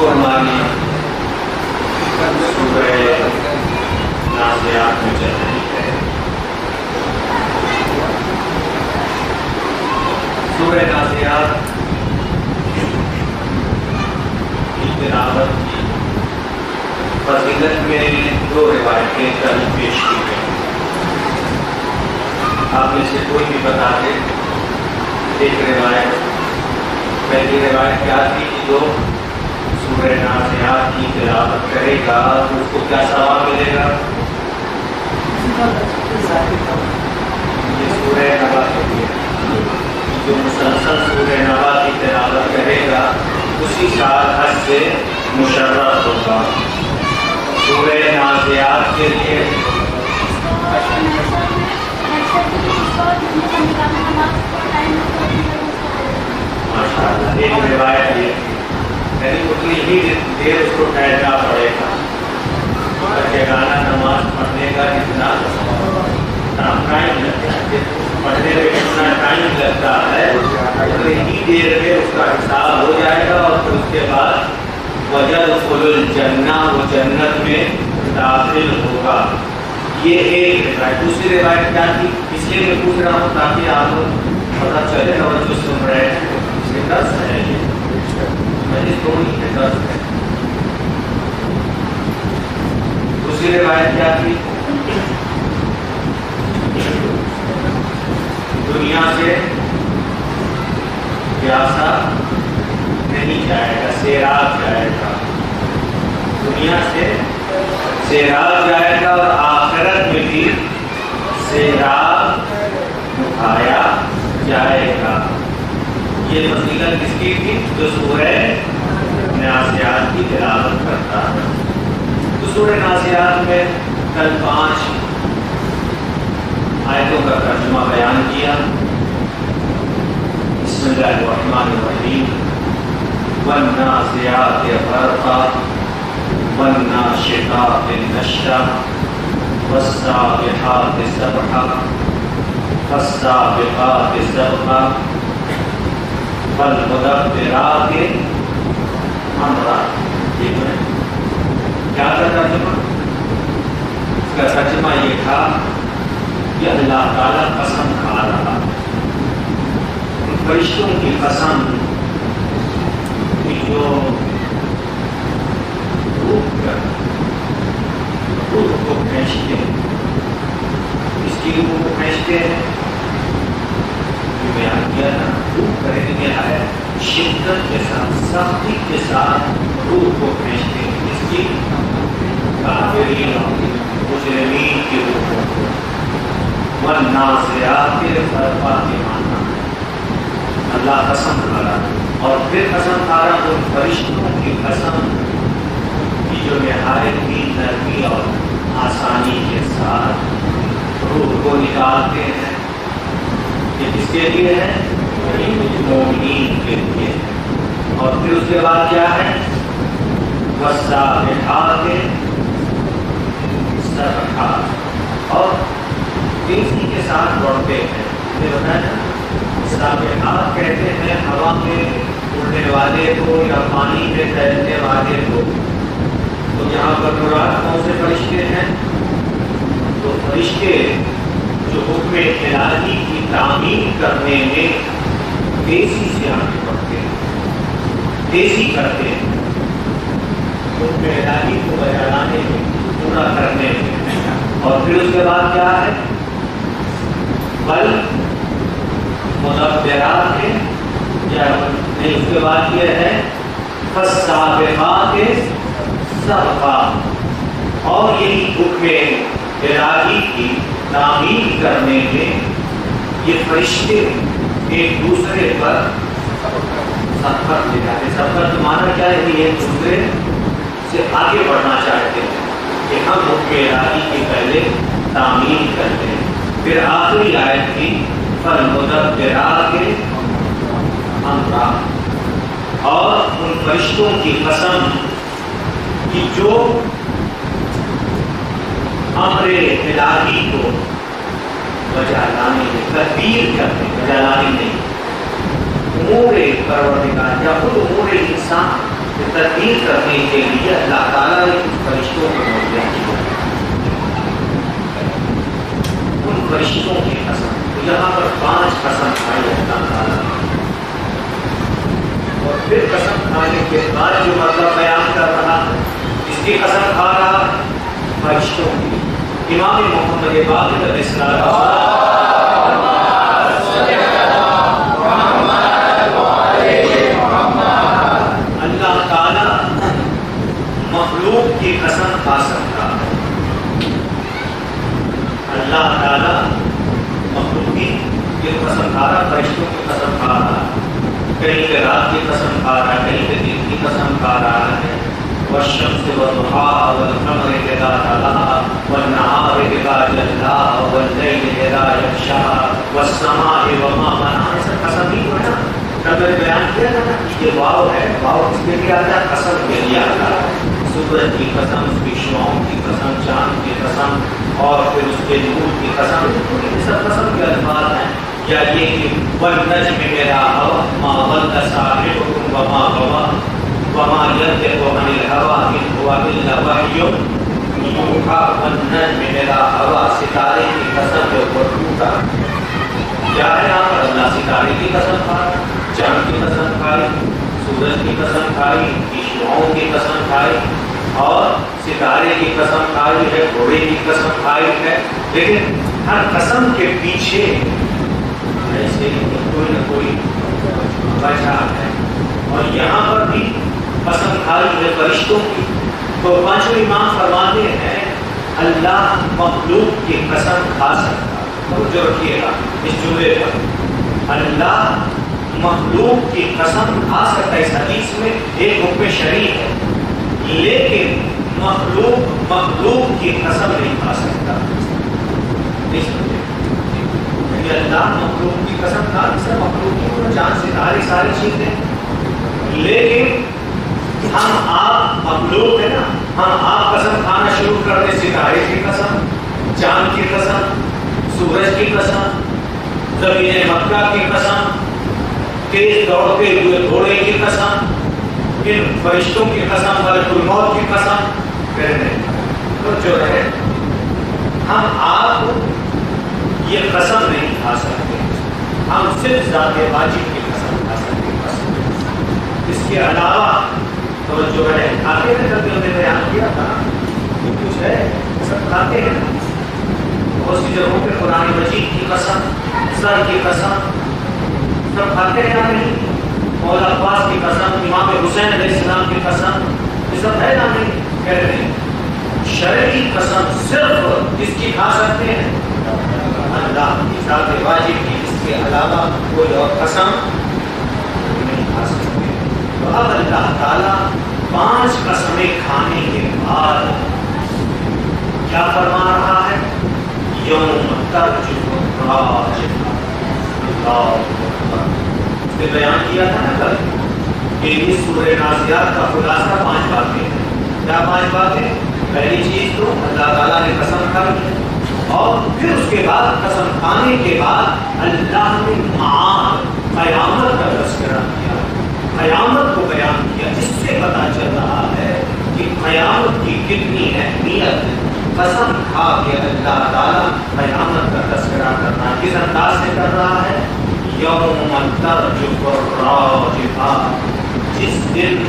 ہماری سورہ نازعات میں چل رہی ہے. سورہ نازعات کی تلاوت کی فضیلت میں 2 روایتیں کل پیش کی گئی. آپ میں سے کوئی بھی بتا دے. ایک روایت، پہلی روایت کیا تھی کہ جو سورہ نازعات کی تلاوت کرے گا تو اس کو کیا ثواب ملے گا؟ یہ سورہ نبا کی جو مسلسل سورہ نبا کی تلاوت کرے گا اسی سال حج سے مشرف ہوگا. سورہ نازعات کے لیے ماشاءاللہ ایک روایت یہ یعنی اتنی ہی دیر اس کو ٹھہرنا پڑے گا. جگانا نماز پڑھنے کا جتنا ٹائم لگتا ہے، پڑھنے میں جتنا ٹائم لگتا ہے اتنی ہی دیر میں اس کا حساب ہو جائے گا اور پھر اس کے بعد وَيَدْخُلُ الْجَنَّةَ وہ جنت میں داخل ہوگا. یہ ایک روایت. دوسری روایت کیا تھی؟ اس لیے میں پوچھ رہا ہوں تاکہ آپ پتہ چلے اور جو سن رہے ہیں اس کے درس ہے یہ مجلس دونوں کے درس ہے. دوسری روایت کیا تھی؟ دنیا سے پیاسا نہیں جائے گا، سیراب جائے گا. دنیا سے سیراب جائے گا اور آخرت میں بھی سیراب اٹھایا جائے گا. یہ فضیلت کس کی تھی؟ جو سورہ نازعات کی تلاوت کرتا ہے. تو سورہ نازعات میں کل 5 آیتوں کا ترجمہ بیان کیا. بسم اللہ الرحمن الرحیم. والنازعات غرقا والناشطات نشطا والسابحات سبحا فالسابقات سبقا فالمدبرات امرا. ٹھیک ہے، کیا تھا ترجمہ؟ اس کا ترجمہ یہ تھا کہ اللہ تعالیٰ قسم کھا رہا، ان فرشتوں کی قسم کہ جو روح کو کھینچتے ہیں. اس کی روح کو کھینچتے ہیں جو بیان کیا نا، روح کرنے میں ہے شدت کے ساتھ، سختی کے ساتھ روح کو کھینچتے ہیں. اس کی کافرین اور مجرمین کی روح کو. والنازعات غرقا کے معنی اللہ قسم کھا رہا اور پھر قسم کھا رہا تو فرشتوں کی قسم کی جو نہایت ہی نرمی اور آسانی کے ساتھ روح کو نکالتے ہیں. یہ کس کے لیے ہے؟ مومنین کے لیے. اور پھر اس کے بعد کیا ہے؟ والسابحات سبحا، اور تیزی کے ساتھ دوڑتے ہیں. یہ بتایا نا، سابحات کہتے ہیں ہوا میں اڑنے والے کو یا پانی میں تیرنے والے کو. تو یہاں پر مراد کون سے فرشتے ہیں؟ تو فرشتے جو حکم الہی کی تعمیر کرنے میں تیزی سے آگے بڑھتے ہیں، تیزی کرتے ہیں، حکم الہی کو بجا لانے میں، پورا کرنے میں. اور پھر اس کے بعد کیا ہے؟ بل مدبرات ہے، یا نہیں، اس کے بعد یہ ہے فالسابقات سبقا. اور یہی حکم الہی کی تعمیر کرنے میں یہ فرشتے ایک دوسرے پر سبقت لے جاتے. سبقت کا معنی کیا ہے؟ کہ ایک دوسرے سے آگے بڑھنا چاہتے ہیں کہ ہم حکم الہی کی پہلے تعمیر کرتے ہیں. پھر آخری آیت کی فالمدبرات امرا، اور ان فرشتوں کی قسم کہ جو امر الہی کو بجا لانے میں تدبیر کرتے بجا لانے نہیں، امور پروردگار یا خود امور انسان تدبیر کرنے کے لیے اللہ تعالیٰ نے کچھ فرشتوں کو موجود کیا، ان فرشتوں کی قسم۔ تو یہاں پر 5 قسم کھائی اللہ تعالیٰ نے، اور پھر قسم کھانے کے بعد جو مطلب بیان کر رہا ہے، اس کی قسم کھا رہا ہے فرشتوں کی۔ امام محمد باقر علیہ السلام مخلوق کی قسم کھا سکتا ہے، اللہ تعالیٰ مخلوق کی قسم کھا رہا ہے، فرشتوں کی قسم کھا رہا ہے، کہیں پہ رات کی قسم کھا رہا ہے، کہیں پہ دن کی قسم کھا رہا ہے، والشمس والضحیٰ والقمر اذا تلاها والنہار اذا جلاها واللیل اذا یغشاها والسماء وما بناها۔ ایسا قسم ہی ہے نا، کل میں بیان کیا تھا نا، یہ واو ہے، واو اس کے لیے آتا ہے، قسم کے لیے آتا ہے، سورج کی قسم، اس کی شعاؤں کی قسم، چاند کی قسم، اور پھر اس کے نور کی قسم، یہ سب قسم کے الفاظ ہیں۔ یا یہ کہ والنجم اذا هوى ما ضل صاحبكم وما غوى وما ينطق عن الهوى ان هو الا وحي یوحیٰ والنجم اذا هوى، ستارے کی قسم جو اوپر ٹوٹا، کیا ہے یہاں پر اللہ ستارے کی قسم کھائی، چاند کی قسم کھائی، سورج کی قسم کھائی، شعاؤں کی قسم کھائی، اور ستارے کی قسم کھائی ہے، گھوڑے کی قسم کھائی ہے، لیکن ہر قسم کے پیچھے ایسے کوئی نہ کوئی وجہ ہے، اور یہاں پر بھی قسم کھائی ہے فرشتوں کی۔ تو پانچویں امام فرماتے ہیں اللہ مخلوق کی قسم کھا سکتا، توجہ رکھیے گا اس جملے پر، اللہ مخلوق کی قسم کھا سکتا ہے۔ اس حدیث میں ایک حکم شرعی ہے، لیکن مخلوق کی قسم نہیں کھا سکتا۔ اللہ مخلوق کی قسم کھا سکتا، مخلوق کی چاند ستارے ساری چیزیں، لیکن ہم آپ مخلوق ہے نا، ہم آپ قسم کھانا شروع کر دیں ستارے کی قسم، چاند کی قسم، سورج کی قسم، زمین مکہ کی قسم، تیز دوڑتے ہوئے گھوڑے کی قسم، ان فرشتوں کی قسم، ملک الموت کی قسم، تو جو ہے ہم آپ یہ قسم نہیں کھا سکتے، ہم صرف ذات واجب کی قسم کھا سکتے ہیں۔ اس کے علاوہ تو جو ہے کھاتے ہیں، کبھی ہم نے بیان کیا تھا کہ کچھ ہے سب کھاتے ہیں، بہت سی جگہوں پہ قرآن مجید کی قسم، سر کی قسم، سب کھاتے ہیں یا نہیں، مولا عباس کی قسم، امام حسین علیہ السلام کی قسم، یہ سب ہے یا نہیں، کہہ رہے ہیں شرعی قسم صرف کس کی کھا سکتے ہیں؟ اللہ کی ذات واجب کی، اس کے علاوہ کوئی اور قسم نہیں کھا سکتے۔ تو اب اللہ تعالیٰ 5 قسمیں کھانے کے بعد کیا فرما رہا ہے؟ یوم ترجف الراجفہ، اس نے بیان کیا تھا نا کل کہ اس سورہ نازعات کا خلاصہ 5 باتیں ہیں۔ کیا 5 باتیں؟ پہلی چیز تو اللہ تعالیٰ نے قسم کھائی ہے، اور پھر اس کے بعد قسم کھانے کے بعد اللہ نے معاد قیامت کا تذکرہ کیا، قیامت کو بیان کیا، جس سے پتہ چل رہا ہے کہ قیامت کی کتنی اہمیت ہے۔ قسم کھا کے اللہ تعالیٰ قیامت کا تذکرہ کرنا کس انداز سے کر رہا ہے؟ یوم ترجف الراجفہ، جس دن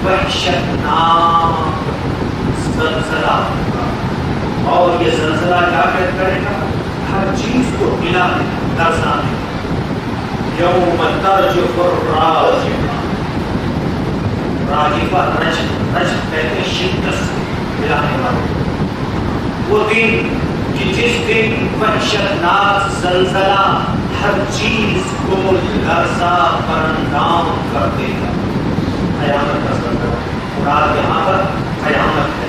وحشتناک زلزلہ ہوگا، اور یہ زلزلہ کیا کرے گا؟ ہر چیز کو ہلا درزا دے گا۔ یوم ترجف الراجفہ، راجفہ رجف کہتے ہیں شدت سے ہلانے والا، وہ دن کہ جس دن وحشتناک زلزلہ ہر چیز کو لرزا پرندام کر دے گا۔ قیامت کا زلزلہ، مراد یہاں پر قیامت ہے۔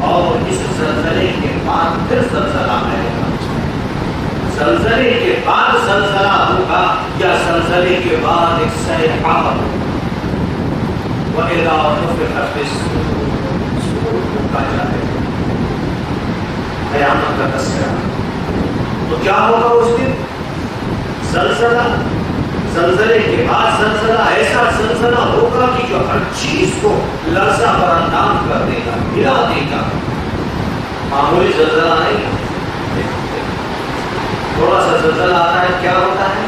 اور اس زلزلے کے بعد پھر زلزلہ آئے گا، زلزلے کے بعد زلزلہ ہوگا، یا زلزلے کے بعد ایک صیحہ ہوگا۔ وَإِذَا نُفِخَ فِي الصُّورِ، صور پھونکا جائے گا، قیامت کا تذکرہ۔ تو کیا ہوگا اس دن؟ زلزلہ، زلزلے کے بعد زلزلہ ایسا زلزلہ ہوگا کہ جو ہر چیز کو لرزہ پر انداز کر دے گا، ہلا دے گا. معمولی زلزلہ نہیں، تھوڑا سا زلزلہ آتا ہے کیا ہوتا ہے،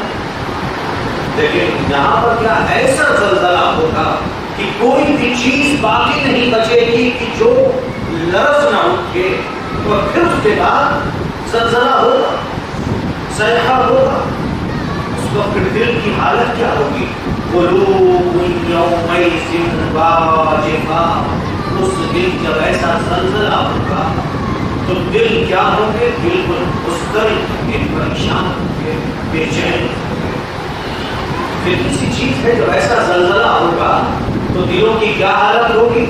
لیکن یہاں پر کیا ایسا زلزلہ ہوگا کہ کوئی بھی چیز باقی نہیں بچے گی کہ جو لرز نہ اٹھے. اور پھر اس کے بعد زلزلہ ہوگا، صیحہ ہوگا. اس وقت دل کی حالت کیا ہوگی؟ قلوب یومئذ واجفہ. اس دن جب ایسا زلزلہ ہوگا تو دل کیا ہوں گے؟ بالکل مضطرب ہوں گے، پریشان ہوں گے، بے چین ہوں گے. پھر کسی چیز ہے جب ایسا زلزلہ ہوگا تو دلوں کی کیا حالت ہوگی؟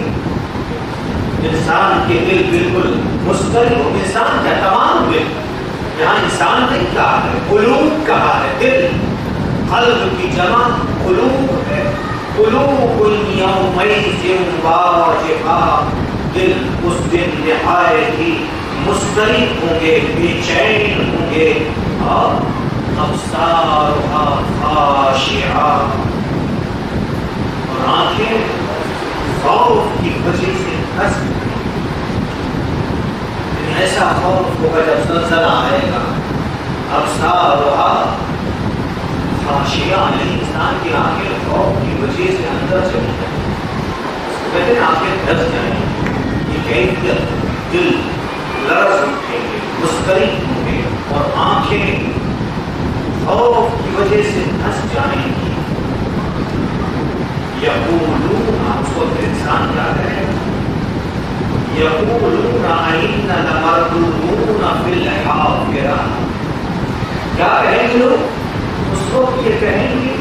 انسان کے دل بالکل مضطرب ہو. انسان کا تمام دل، یہاں انسان نہیں کہا ہے، قلوب کہا ہے. دل، قلب کی جمع قلوب ہے. قلوب یومئذ واجفہ. دل اس دن نہایت ہی مضطرب ہوں گے، بے چین ہوں گے. اور ابصارها خاشعہ، اور آنکھیں خوف کی وجہ سے ہنس گئی. ایسا خوف ہوگا جب زلزلہ آئے گا. ابصارها خاشعہ، انسان کی آنکھیں خوف کی وجہ سے اندر چلی جائیں، کہتے ہیں آنکھیں ڈس جائیں. یہ کیفیت، دل لرز اٹھیں گے، مضطرب ہوں گے، اور آنکھیں خوف کی وجہ سے ہنس جائیں گی. یقولون، اس کو انسان کیا ہے؟ یقولون ائنا لمردودون فی الحافرہ. کیا کہیں گے لوگ؟ اس کو یہ کہیں گے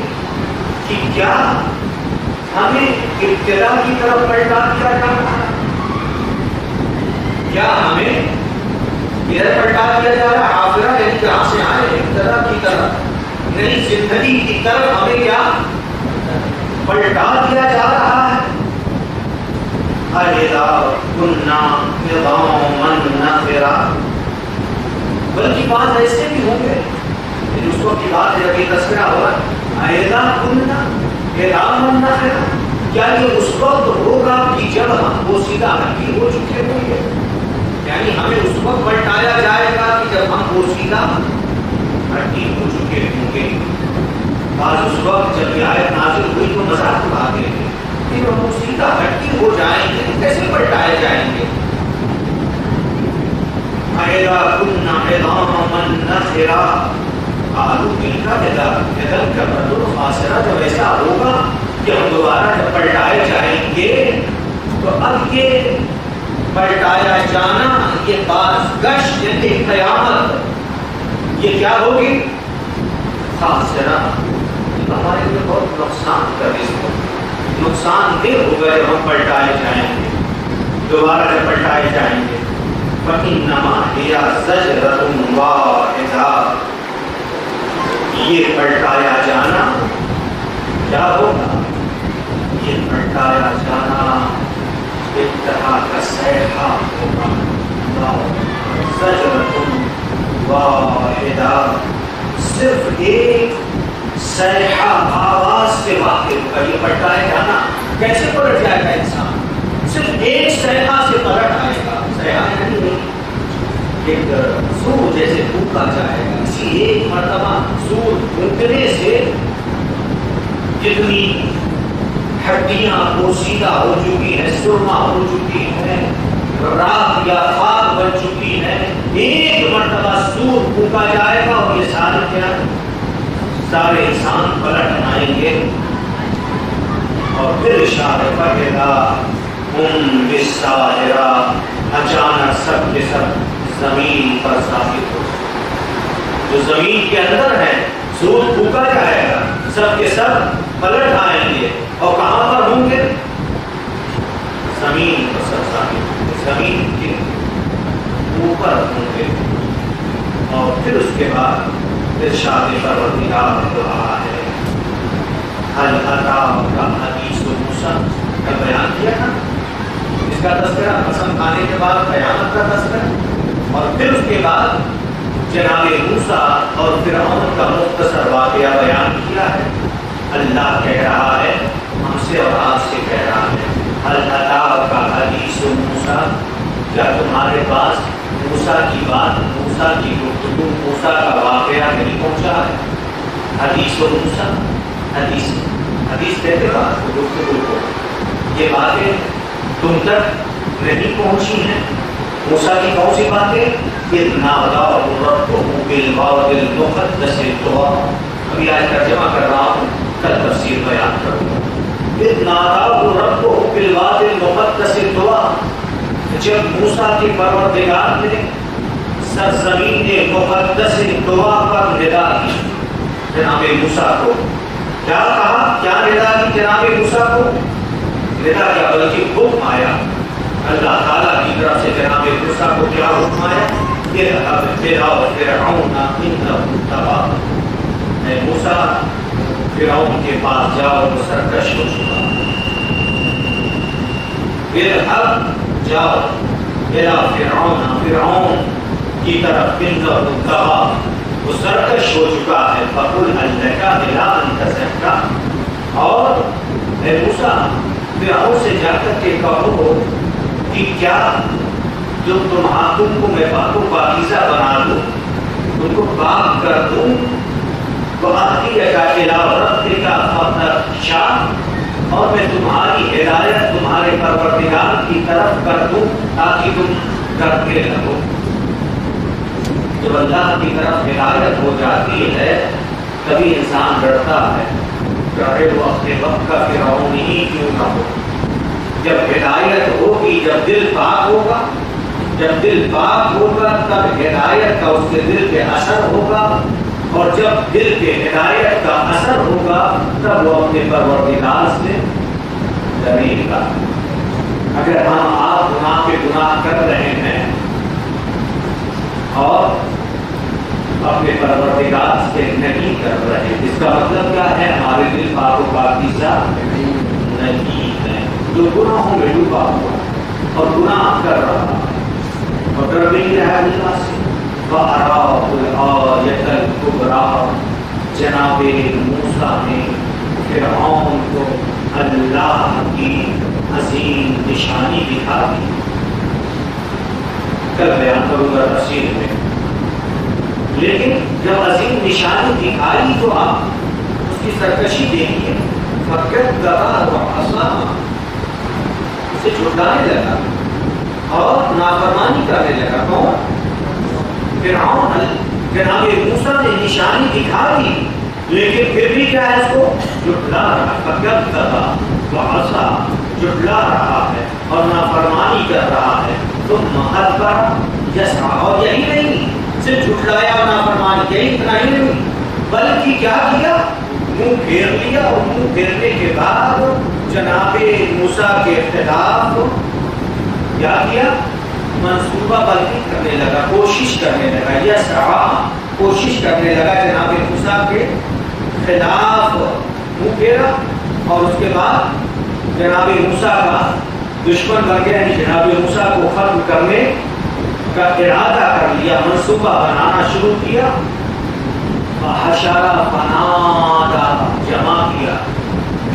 کہ کیا ہمیں ابتدا کی طرف پلٹا دیا جا رہا ہے؟ کیا ہمیں ادھر پلٹا دیا جا رہا ہے؟ حافرہ یعنی کہاں سے آئے؟ ابتدا کی طرف، نئی زندگی کی طرف ہمیں کیا پلٹا دیا جا رہا ہے؟ اَإِذَا كُنَّا عِظَامًا نَخِرَةً. بلکہ بات ایسے بھی ہوں گے، اس کو کی بات ہے کہ تذکرہ ہوا اَإِذَا كُنَّا عِظَامًا نَخِرَةً. کیا یہ اس وقت ہوگا کہ جب ہم بوسیدہ ہڈی ہو چکے ہوں گے؟ یعنی ہمیں اس وقت پلٹایا جائے گا کہ جب ہم بوسیدہ ہڈی ہو چکے ہوں گے. بعض اس وقت جب یہ آیت نازل ہوئی تو مذاق اڑا دے گے کہ ہم بوسیدہ ہڈی ہو جائیں گے، کیسے پلٹائے جائیں گے؟ اَإِذَا كُنَّا عِظَامًا نَخِرَةً قَالُوا تِلْكَ إِذًا كَرَّةٌ خَاسِرَةٌ. جب ایسا ہوگا کہ ہم دوبارہ جب پلٹائے جائیں گے تو اب یہ پلٹایا جانا، یہ بازگشت یعنی قیامت، یہ کیا ہوگی؟ خاسرہ. ہمارے لیے بہت نقصان کا رزق ہوگا، نقصان دہ ہوگا جب ہم پلٹائے جائیں گے، دوبارہ جب پلٹائے جائیں گے. فَإِنَّمَا هِيَ زَجْرَةٌ وَاحِدَةٌ. یہ پلٹایا جانا کیا ہوگا؟ یہ پلٹایا جانا ایک طرح کا صیحہ ہوگا. زَجْرَةٌ وَاحِدَةٌ. صرف ایک صیحہ آواز سے واقع ہوگا. یہ پلٹایا جانا کیسے پلٹ جائے گا انسان؟ صرف ایک صیحہ سے پلٹ آئے گا. صیحہ یعنی ایک سور جیسے پھونکا جائے گا. اسی ایک مرتبہ سور پھونکنے سے جتنی ہڈیاں پوشیدہ ہو چکی ہیں، سرما ہو چکی ہیں، راکھ یا خاک بن چکی ہے، ایک مرتبہ سور پھونکا جائے گا اور یہ سارے کیا سارے انسان پلٹ آئیں گے. اور پھر اشارے پڑے گا ہم بالساہرہ. اچانک سب کے سب زمین پر ثابت ہو. جو زمین کے اندر ہے سور پھونکا جائے گا، سب کے سب پلٹ آئیں گے. اور کہاں پر ہوں گے؟ زمین پر سب ثابت ہوں گے، زمین کے اوپر ہوں گے. اور پھر اس کے بعد ارشاد پروردگار ہو رہا ہے حل اتاک حدیث موسیٰ کا بیان کیا تھا. اس کا تذکرہ قسم کھانے کے بعد قیامت کا تذکرہ، اور پھر اس کے بعد جناب موسیٰ اور فرعون کا مختصر واقعہ بیان کیا ہے. اللہ کہہ رہا ہے ہم سے اور آپ سے کہہ رہا ہے اللہ کا حدیث موسیٰ، کیا تمہارے پاس موسیٰ کی بات، موسیٰ کی گفتگو، موسیٰ کا واقعہ نہیں پہنچا ہے؟ حدیث موسیٰ، حدیث کہتے بات کو، گفتگو کو، یہ باتیں تم تک نہیں پہنچی ہیں؟ موسیٰ کی کون سی باتیں؟ اتنا ابھی آج ترجمہ کر رہا ہوں، کل تفسیر بیان کروں گا۔ اتنا رب کو بالواد المقدس طویٰ، جب موسیٰ کے پروردگار نے سرزمین مقدس طویٰ پر ندا کی جناب موسیٰ کو، کیا کہا، کیا ندا کی جناب موسیٰ کو؟ ندا کیا بلکہ حکم آیا اللہ تعالیٰ کی طرف سے جناب موسیٰ کو، کیا حکم آیا؟ موسیٰ فرعون کے پاس جاؤ، وہ سرکش ہو چکا، جاؤ فرعون کی طرف، وہ سرکش ہو چکا ہے، فقل هل لك إلى أن تزكى، اور اے موسیٰ فرعون سے جا کر کے کہو کہ کیا تم کو میں پاکیزہ بنا دوں، تم کو پاک کر دوں، وَأَهْدِيَكَ إِلَىٰ رَبِّكَ فَتَخْشَىٰ، اور میں تمہاری ہدایت تمہارے پروردگار کی طرف کر دوں تاکہ تم ڈرتے رہو۔ جب اللہ کی طرف ہدایت ہو جاتی ہے تبھی انسان ڈرتا ہے، چاہے وہ اپنے وقت کا فرعون ہی کیوں نہ ہو۔ جب ہدایت ہوگی، جب دل پاک ہوگا، جب دل پاک ہوگا تب ہدایت کا اس کے دل پہ اثر ہوگا، اور جب دل پہ ہدایت کا اثر ہوگا تب وہ اپنے پروردگار سے ڈرے گا۔ اگر ہم آپ گناہ پہ گناہ کر رہے ہیں اور اپنے پروردگار سے نہیں کر رہے، اس کا مطلب کیا ہے؟ ہمارے دل پاک و پاکیزہ نہیں ہے، جو گناہوں میں ڈوبا ہوا اور گناہ کر رہا اور ڈر نہیں رہا اللہ سے۔ وَأَرَاهُ الْآيَةَ الْكُبْرَىٰ، جناب موسیٰ نے فرعون کو اللہ کی عظیم نشانی دکھا دی۔ کل بیان کروں گا تفسیر میں، لیکن جب عظیم نشانی دکھائی تو آپ اس کی سرکشی دیکھیے، فَكَذَّبَ وَعَصَىٰ، اسے جھٹلانے لگا اور نافرمانی کرنے لگا۔ کون؟ فرعون۔ جناب موسیٰ نے نشانی دکھا دی لیکن پھر بھی کیا ہے، اس کو جھٹلا رہا، فَكَذَّبَ وَعَصَىٰ، جھٹلا رہا ہے اور نافرمانی کر رہا ہے۔ ثُمَّ أَدْبَرَ يَسْعَىٰ، اور یہی نہیں صرف جھٹلایا اور نافرمانی، یہی اتنا ہی نہیں بلکہ کیا کیا، منہ پھیر لیا، اور منہ پھیرنے کے بعد جناب موسیٰ کے خلاف کیا کیا، منصوبہ بندی کرنے لگا، کوشش کرنے لگا، یسعیٰ، کوشش کرنے لگا جناب موسیٰ کے خلاف، منہ پھیرا اور اس کے بعد جناب موسیٰ کا دشمن بن گیا، یعنی جناب موسیٰ کو ختم کرنے کا ارادہ کر لیا، منصوبہ بنانا شروع کیا۔ فحشر فنادى، جمع کیا،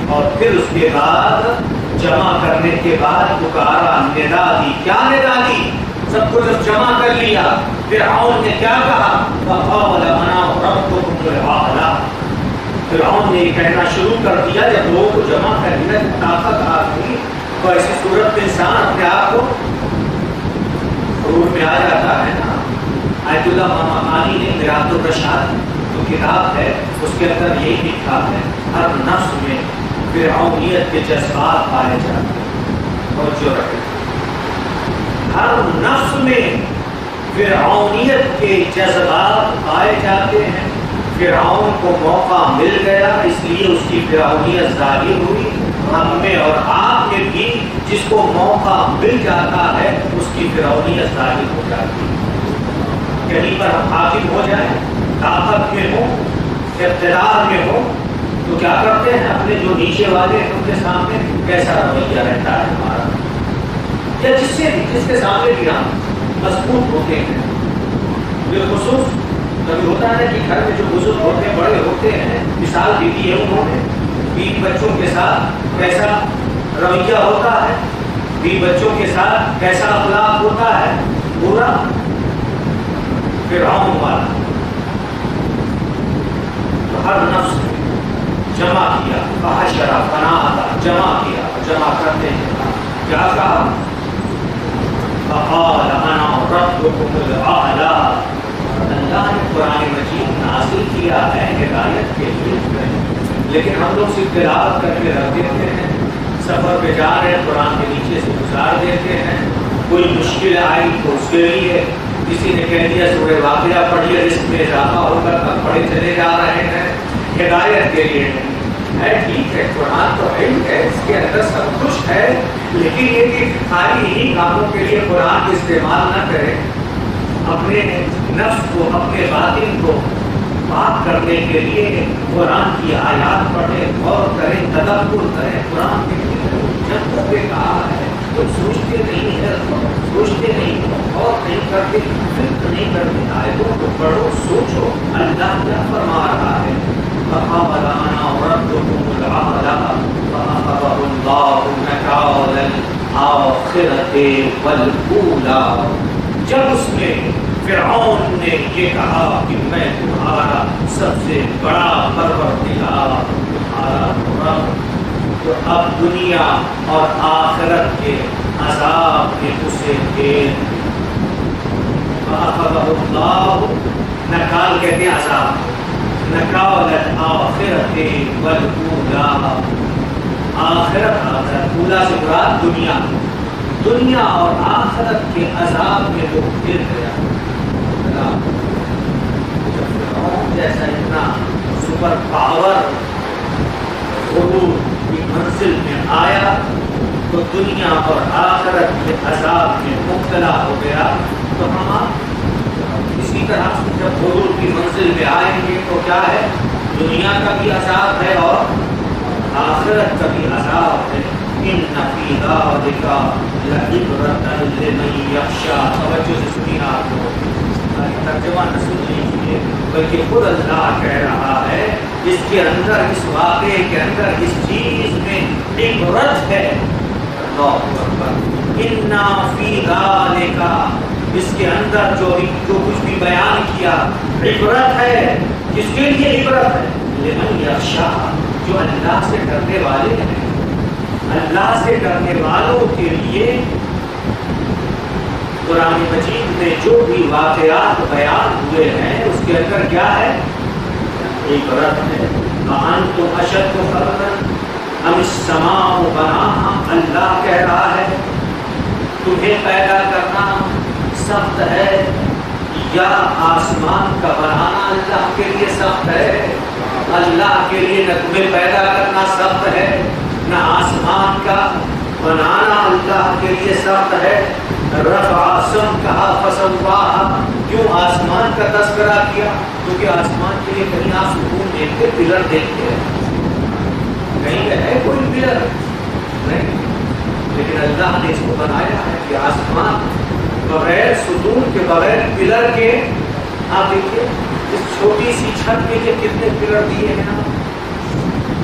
اور پھر اس کے بعد جمع کرنے کے بعد پکارا، ندا دی۔ کیا ندا دی؟ سب کو جب جمع کر لیا فرعون نے کیا کہا، فقال انا ربكم الاعلى، فرعون نے کہنا شروع کر دیا جب لوگوں کو جمع کر لیا، طاقت آ گئی، تو ایسی صورت میں انسان اپنے آپ کو غرور میں آ جاتا ہے نا۔ آیت اللہ مامانی نے میراث الرشاد جو کتاب ہے اس کے اندر یہی لکھا ہے، ہر نفس میں فرعونیت کے جذبات پائے جاتے ہیں، اور جو رکھے ہر نفس میں فرعونیت کے جذبات پائے جاتے ہیں۔ فرعون کو موقع مل گیا اس لیے اس کی فرعونیت ظاہر ہوئی، ہم میں اور آپ میں بھی جس کو موقع مل جاتا ہے اس کی فرعونیت ظاہر ہو جاتی ہے۔ کہیں پر ہم حاکم ہو جائیں، طاقت میں ہو، اقتدار میں ہو، تو کیا کرتے ہیں، اپنے جو نیچے والے ہیں ان کے سامنے کیسا رویہ رہتا ہے ہمارا، یا جس کے سامنے بھی ہم مضبوط ہوتے ہیں۔ بالخصوص کبھی ہوتا ہے کہ گھر میں جو بزرگ ہوتے ہیں، بڑے ہوتے ہیں، مثال دی ہے انہوں نے، بیوی بچوں کے ساتھ کیسا رویہ ہوتا ہے، بیوی بچوں کے ساتھ کیسا اخلاق ہوتا ہے، پورا فرعون والا. تو ہر نفس نے جمع کیا، فحشر فنادى، جمع کیا، جمع کرتے ہیں کیا کہا، فقال انا ربكم الاعلى. اللہ نے قرآن مجید نازل کیا ہے ہدایت کے لیے، لیکن ہم لوگ صرف تلاوت کر کے رکھ دیتے ہیں، سفر پہ جا رہے ہیں قرآن کے نیچے سے گزار دیتے ہیں. کوئی مشکل آئی تو اس کے لیے کسی نے کہہ دیا سورہ واقعہ پڑھیے، رزق میں اضافہ ہوگا، تب پڑھے چلے جا رہے ہیں. ہدایت کے لیے ہے، ٹھیک ہے قرآن تو ہے، اس کے اندر سب کچھ ہے، لیکن یہ کہ خالی ہی کاموں کے لیے قرآن کو استعمال نہ کریں. اپنے نفس کو، اپنے باطن کو پاک کرنے کے لیے قرآن کی آیات پڑھیں، غور کریں، تدبر کریں. قرآن کے جب پہ کہا ہے تو سوچتے نہیں ہے، سوچتے نہیں، اور نہیں کرتے، فکر نہیں کرتے. آیتوں کو پڑھو، سوچو اللہ کیا فرما رہا ہے. فقال انا ربكم الاعلى فاخذه الله نكال الاخرة والاولى. جب اس نے فرعون نے یہ کہا کہ میں تمہارا سب سے بڑا پروردگار، تمہارا رب، تو اب دنیا اور آخرت کے عذاب نے اسے گھیر. فأخذه الله، نکال کہتے ہیں عذاب، نکال الآخرة والأولى. آخرت، آخرت اولا سے مراد دنیا، دنیا اور آخرت کے عذاب میں وہ گر گیا. جب فرعون جیسا اتنا سپر پاور غرور کی منزل میں آیا تو دنیا اور آخرت کے عذاب میں مبتلا ہو گیا. تو ہم اسی طرح سے جب غرور کی منزل میں آئیں گے تو کیا ہے، دنیا کا بھی عذاب ہے اور آخرت کا بھی عذاب ہے. ان فی ذلک لعبرۃ لمن یخشی. توجہ سے سنیے، آپ کو ترجمہ نہ سن لیجیے بلکہ خود اللہ کہہ رہا ہے اس کے اندر، اس واقعے کے اندر، اس چیز میں عبرت ہے. اللہ اکبر. ان فی ذلک، اس کے اندر جو کچھ بھی بیان کیا عبرت ہے. کس کے لیے عبرت ہے؟ لمن یخشی، جو اللہ سے ڈرنے والے ہیں. اللہ سے ڈرنے والوں کے لیے قرآن مجید میں جو بھی واقعات بیان ہوئے ہیں اس کے اندر کیا ہے؟ عبرت ہے. أَأَنْتُمْ أَشَدُّ خَلْقًا أَمِ السَّمَاءُ بَنَاهَا. اللہ کہہ رہا ہے تمہیں پیدا کرنا سخت ہے یا آسمان کا بنانا اللہ کے لیے سخت ہے؟ اللہ کے لیے نہ تمہیں پیدا کرنا سخت ہے نہ آسمان کا بنانا اللہ کے لیے سخت ہے. رفع سمکہا فسواہا. کیوں آسمان کا تذکرہ کیا؟ کیونکہ آسمان کے لیے کہیں آپ سکون دیکھتے، پلر دیکھتے ہیں، کہیں ہے کوئی پلر نہیں، لیکن اللہ نے اس کو بنایا ہے کہ آسمان بغیر ستون کے، بغیر پلر کے. آپ دیکھیے اس چھوٹی سی چھت کے لیے کتنے پلر دیے ہیں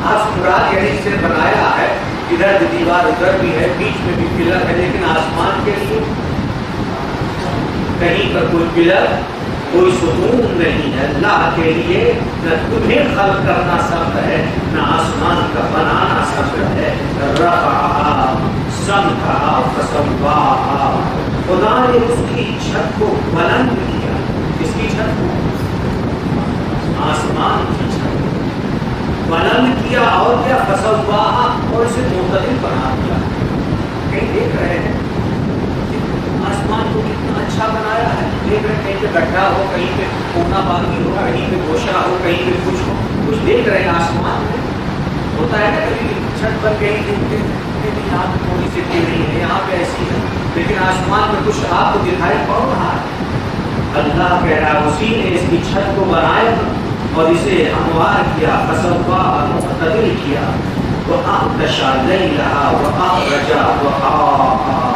آپ مراد، یعنی اسے بنایا ہے ادھر بھی دیوار ادھر بھی ہے، بیچ میں بھی پلر ہے، لیکن آسمان کے لیے کہیں پر کوئی پلر، کوئی ستون نہیں ہے. اللہ کے لیے نہ تمہیں خلق کرنا سخت ہے نہ آسمان کا بنانا سخت ہے. رفعہا سمکہا فسواہا. خدا نے اس کی چھت کو بلند کیا. کس کی چھت کو؟ آسمان کی چھت بلند کیا. اور کیا؟ فسواہا، اور اسے معتدل بنا دیا. کہیں دیکھ رہے ہیں آسمان کو کتنا اچھا بنایا ہے، دیکھ رہے ہیں کہیں پہ گڈھا ہو، کہیں پہ کونا پانی ہو، کہیں پہ گوشہ ہو، کہیں پہ کچھ ہو، کچھ دیکھ رہے ہیں آسمان میں. ہوتا ہے نا کبھی چھت پر کہیں دیکھتے ہیں یہاں پہ تھوڑی سی ٹیڑھی ہے، یہاں پہ ایسی ہے، لیکن آسمان میں کچھ آپ کو دکھائی پڑ رہا ہے. اللہ کہہ رہا ہے اسی نے اس کی چھت کو بنایا اور اسے ہموار کیا، فسواہا، معتدل کیا. وَأَغْطَشَ لَيْلَهَا وَأَخْرَجَ ضُحَاهَا.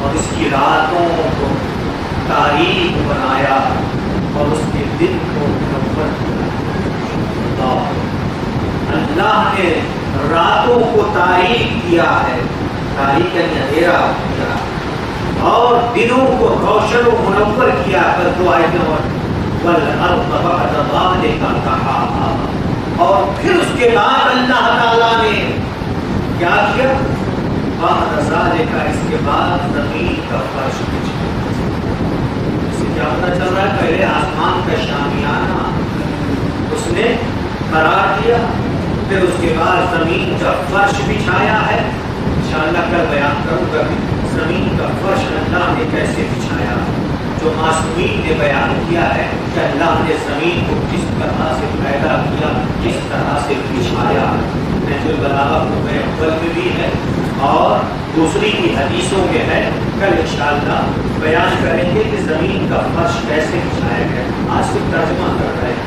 اور اس کی راتوں کو تاریک بنایا اور اس کے دن کو منور کیا. اللہ اللہ نے راتوں کو تاریک کیا ہے، تاریک یعنی اندھیرا کیا، اور دنوں کو روشن و منور کیا ہے۔ دو آیتیں والارض بعد ذلک دحاہا، اور پھر اس کے بعد اللہ تعالیٰ نے کیا کیا؟ بعد ذلک، اس کے بعد زمین کا فرش بچھایا۔ اس سے کیا پتہ چل رہا ہے؟ پہلے آسمان کا شامیانہ اس نے قرار دیا، پھر اس کے بعد زمین کا فرش بچھایا ہے۔ انشاءاللہ کل بیان کروں گا کہ زمین کا فرش اللہ نے کیسے بچھایا، جو معصومین نے بیان کیا ہے کہ اللہ نے زمین کو کس طرح سے پیدا کیا، کس طرح سے بچھایا۔ نہج البلاغہ میں اول میں بھی ہے اور دوسری کی حدیثوں میں ہے۔ کل انشاءاللہ بیان کریں گے کہ زمین کا فرش کیسے بچھایا گیا۔ آج صرف ترجمہ کر رہے ہیں،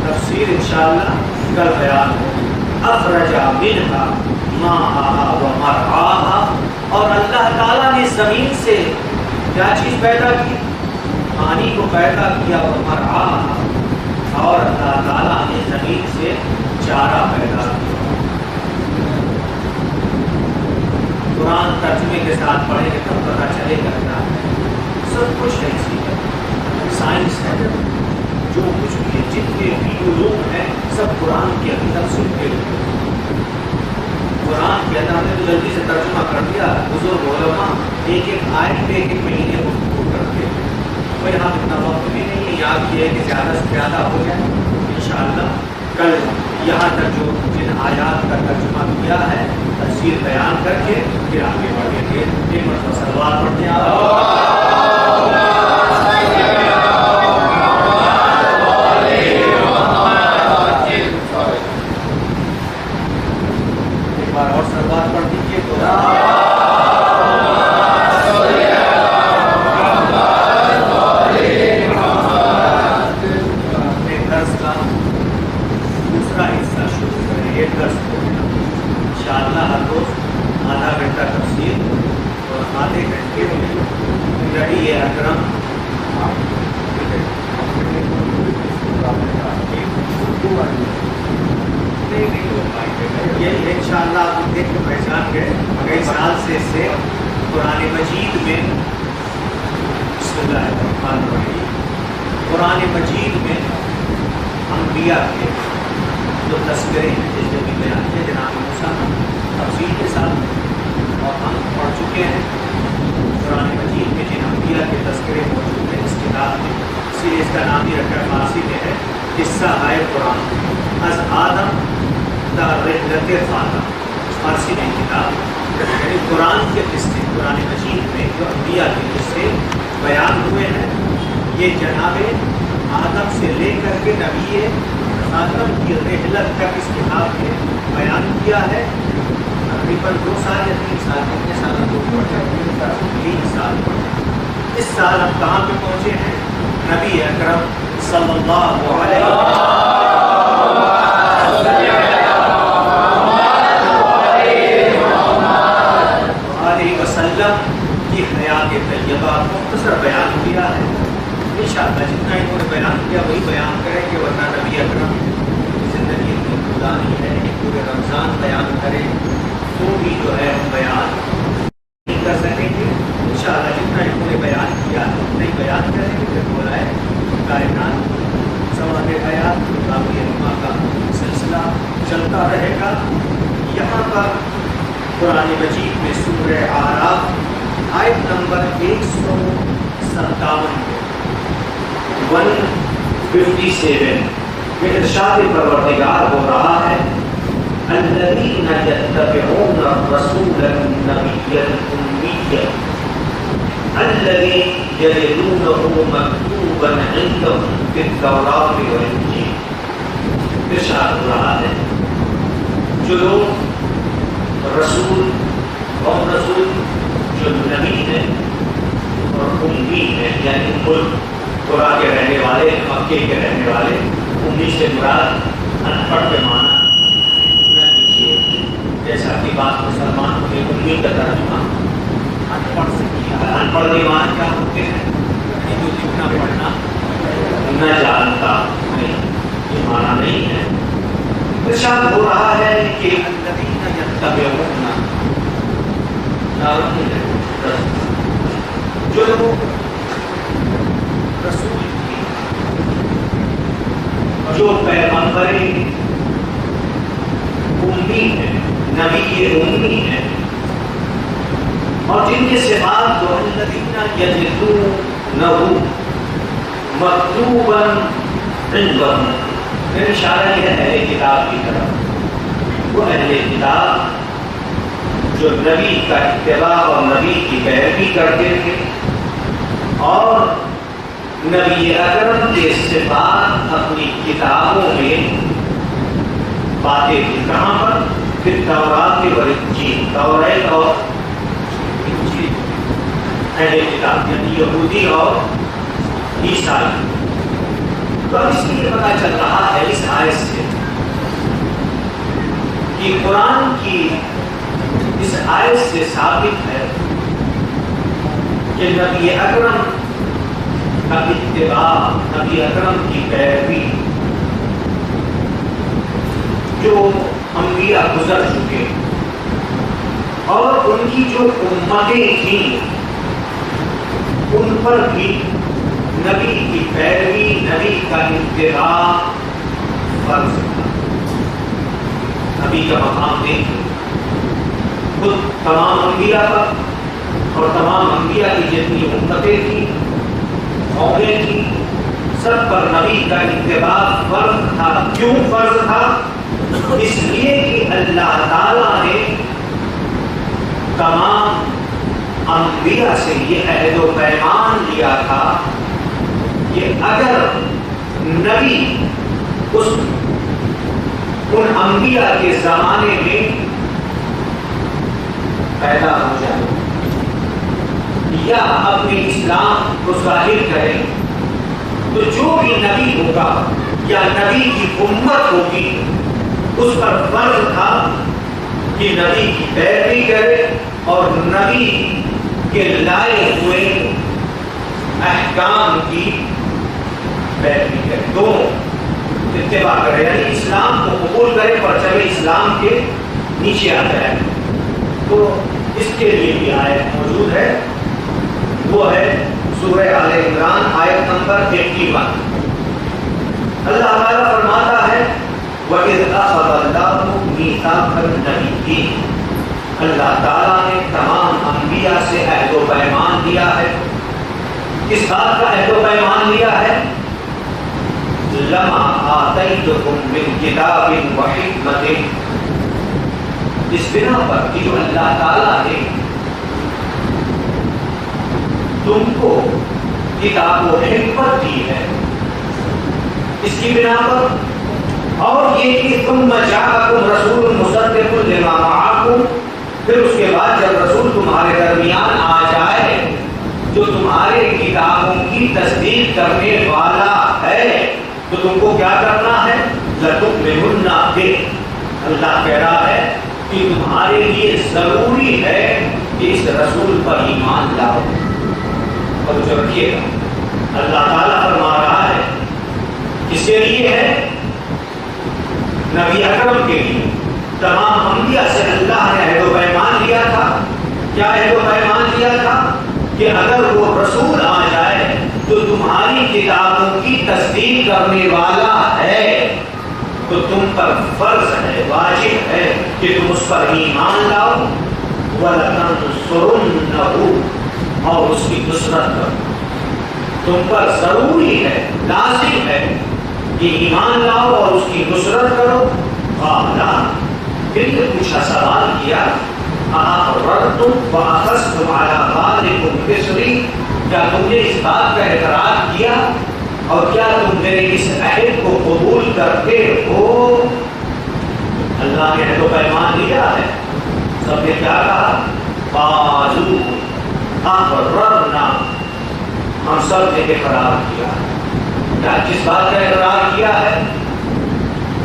تفسیر انشاءاللہ کل بیان ہو۔ اخرج منہا ماءہا ومرعاہا، اور اللہ تعالیٰ نے زمین سے کیا چیز پیدا کی؟ پانی کو پیدا کیا، ومرعاہا، اور اللہ تعالیٰ نے زمین سے چارہ پیدا کیا۔ قرآن ترجمے کے ساتھ پڑھیں گے تب پتہ چلے گا کیا ہے۔ سب کچھ ہے اسی کا، سائنس ہے، جو کچھ بھی ہے، جتنے بھی علوم ہیں سب قرآن کے اندر سنتے ہوئے۔ قرآن کے اندر ہم نے تو جلدی سے ترجمہ کر دیا، بزرگ علماء ایک ایک آیت پہ ایک ایک مہینے گفتگو کرتے ہیں۔ کوئی ہم اتنا وقت بھی نہیں ہے، یاد کیا ہے کہ زیادہ سے زیادہ ہو جائے۔ انشاءاللہ کل یہاں تک جو جن آیات کا ترجمہ کیا ہے تفسیر بیان کر کے پھر آگے بڑھیں گے۔ ایک مرتبہ صلوات پڑھتے ہیں ایک بار اور صلوات پڑھ دیجیے تو انشاءاللہ ہر روز آدھا گھنٹہ تفسیر اور آدھے گھنٹے میں نبی اکرم یہ انشاءاللہ آپ دیکھ کے پہچان گئے کئی سال سے اس سے قرآن مجید میں بسم اللہ الرحمن الرحیم، قرآن مجید میں انبیاء کے جو تذکرے ہیں جس نے بھی بیان کیا جناب موسیٰ تفصیل کے ساتھ، اور ہم پڑھ چکے ہیں قرآن مجید میں جن انبیاء کے تذکرے موجود ہیں اس کتاب میں، اسی لیے اس کا نام ہی رکھا فارسی میں ہے قصہ ہائے قرآن از آدم تا رحلت خاتم، فارسی میں کتاب، یعنی قرآن کے قصے، قرآن مجید میں جو انبیاء کے قصے بیان ہوئے ہیں یہ جناب آدم سے لے کر کے نبی خاتم کی رحلت تک اس کتاب میں بیان کیا ہے۔ تقریباً 2 سال یا 3 سال، کتنے سال ہم لوگ پڑھتے ہیں؟ 3 سال پڑھتے۔ اس سال ہم کہاں پہ پہنچے ہیں؟ نبی اکرم صلی اللہ علیہ وسلم کی حیات طیبہ مختصر بیان کیا ہے۔ انشاءاللہ جتنا انہوں نے بیان کیا وہی بیان کریں گے، ورنہ نبی اکرم کی زندگی اتنی طولانی ہے کہ پورے رمضان بیان کریں تو بھی جو ہے ہم بیان نہیں کر سکیں گے۔ انشاءاللہ جتنا انہوں نے بیان کیا اتنا ہی بیان کریں گے، پھر بولا ہے کائنات سوال حیات باقی علماء کا سلسلہ چلتا رہے گا۔ یہاں پر قرآن مجید میں سورہ اعراف آیت نمبر 157 157 میں ارشاد پروردگار ہو رہا ہے الذین یتبعون الرسول النبی الأمی الذی یجدونه مکتوبا عندهم فی التوراۃ والانجیل۔ ارشاد ہو رہا ہے جو لوگ رسول اور رسول جو نبی ہیں اور امی ہیں، یعنی ملک قرآن کے رہنے والے، مکے کے رہنے والے، امی سے مراد ان پڑھ کے معنی نہ کیجیے، جیسا کہ بات مسلمان کے امی کا ترجمہ ان پڑھ سے کیا ہے۔ ان پڑھ کے معنی کیا ہوتے ہیں؟ جو لکھنا پڑھنا نہ جانتا نہیں، یہ معنی نہیں ہے۔ ارشاد ہو رہا ہے کہ الذین یتبعون جو لوگ رسول کی جو پیغمبر امی ہے، نبی امی ہے، اور جن کے صفات جو الذین یجدونہ مکتوبا عندہم، اشارہ یہ ہے اہل کتاب کی طرف، وہ اہل کتاب جو نبی کا اتباع اور نبی کی پیروی کرتے تھے اور نبی اکرم کے صفات اپنی کتابوں میں پاتے تھے۔ کہاں پر؟ پھر تورات اور انجیل، توریت اور انجیل، اہل کتاب یعنی یہودی اور عیسائی۔ تو اس لیے پتہ چل رہا ہے اس آیت سے کہ قرآن کی اس آیت سے ثابت ہے کہ نبی اکرم کا اتباع، نبی اکرم کی پیروی جو انبیاء گزر چکے اور ان کی جو امتیں تھیں ان پر بھی نبی کی پیروی، نبی کا اتباع فرض تھا۔ نبی کا مقام دیکھیں، خود تمام انبیاء پر اور تمام انبیاء کی جتنی امتیں تھیں، قومیں تھیں، سب پر نبی کا اتباع فرض تھا۔ کیوں فرض تھا؟ اس لیے کہ اللہ تعالیٰ نے تمام انبیاء سے یہ عہد و پیمان لیا تھا کہ اگر نبی ان انبیاء کے زمانے میں پیدا ہو جائے یا اپنے اسلام کو ظاہر کرے تو جو بھی نبی ہوگا یا نبی کی امت ہوگی اس پر فرض تھا کہ نبی کی پیروی کرے اور نبی کے لائے ہوئے احکام کی پیروی کرے، دونوں اتباع کرے، یعنی اسلام کو قبول کرے پرچم اسلام کے نیچے آ جائے۔ تو اس کے لیے بھی آیت موجود ہے، وہ ہے سورہ آل عمران آیت نمبر 81۔ اللہ تعالیٰ فرماتا ہے وَإِذْ أَخَذَ اللَّهُ مِيثَاقَ النَّبِيِّينَ، اللہ تعالیٰ نے تمام انبیاء سے عہد و پیمان لیا ہے۔ کس بات کا عہد و پیمان لیا ہے؟ لَمَا آتَيْتُكُم مِّن كِتَابٍ وَحِکْمَةٍ، اس بنا پر کہ جو اللہ تعالیٰ نے تم کو کتاب و حکمت دی ہے، اس کی بنا پر، اور یہ کہ ثم جاءکم رسول مصدق لما معکم، پھر اس کے بعد جب رسول تمہارے درمیان آ جائے جو تمہارے کتابوں کی تصدیق کرنے والا ہے تو تم کو کیا کرنا ہے؟ لَتُؤْمِنُنَّ بِهِ، اللہ کہہ رہا ہے کہ تمہارے لیے ضروری ہے کہ اس رسول پر ایمان لاؤ۔ اور جو رکھیے گا اللہ تعالیٰ فرما رہا ہے کس کے لیے ہے؟ نبی اکرم کے لیے۔ تمام انبیاء سے اللہ نے عہد و پیمان لیا تھا۔ کیا عہد و پیمان لیا تھا؟ کہ اگر وہ رسول آ جائے تو تمہاری کتابوں کی تصدیق کرنے والا ہے تو تم پر فرض ہے، واجب ہے کہ تم اس پر ایمان لاؤ، وَلَتَنْصُرُنَّهُ، اور اس کی نصرت کرو۔ تم پر ضروری ہے، لازم ہے کہ ایمان لاؤ اور اس کی نصرت کرو۔ قَالَ، پھر یہ پوچھا، سوال کیا، أَأَقْرَرْتُمْ وَأَخَذْتُمْ عَلَىٰ ذَلِكُمْ إِصْرِي، کیا تم نے اس بات کا اقرار کیا اور کیا تم میرے اس عہد کو قبول کرتے ہو؟ اللہ نے عہد و پیمان لیا ہے، سب نے کیا کہا؟ قالوا اقررنا، ہم سب نے اقرار کیا۔ کیا کس بات کا اقرار کیا ہے؟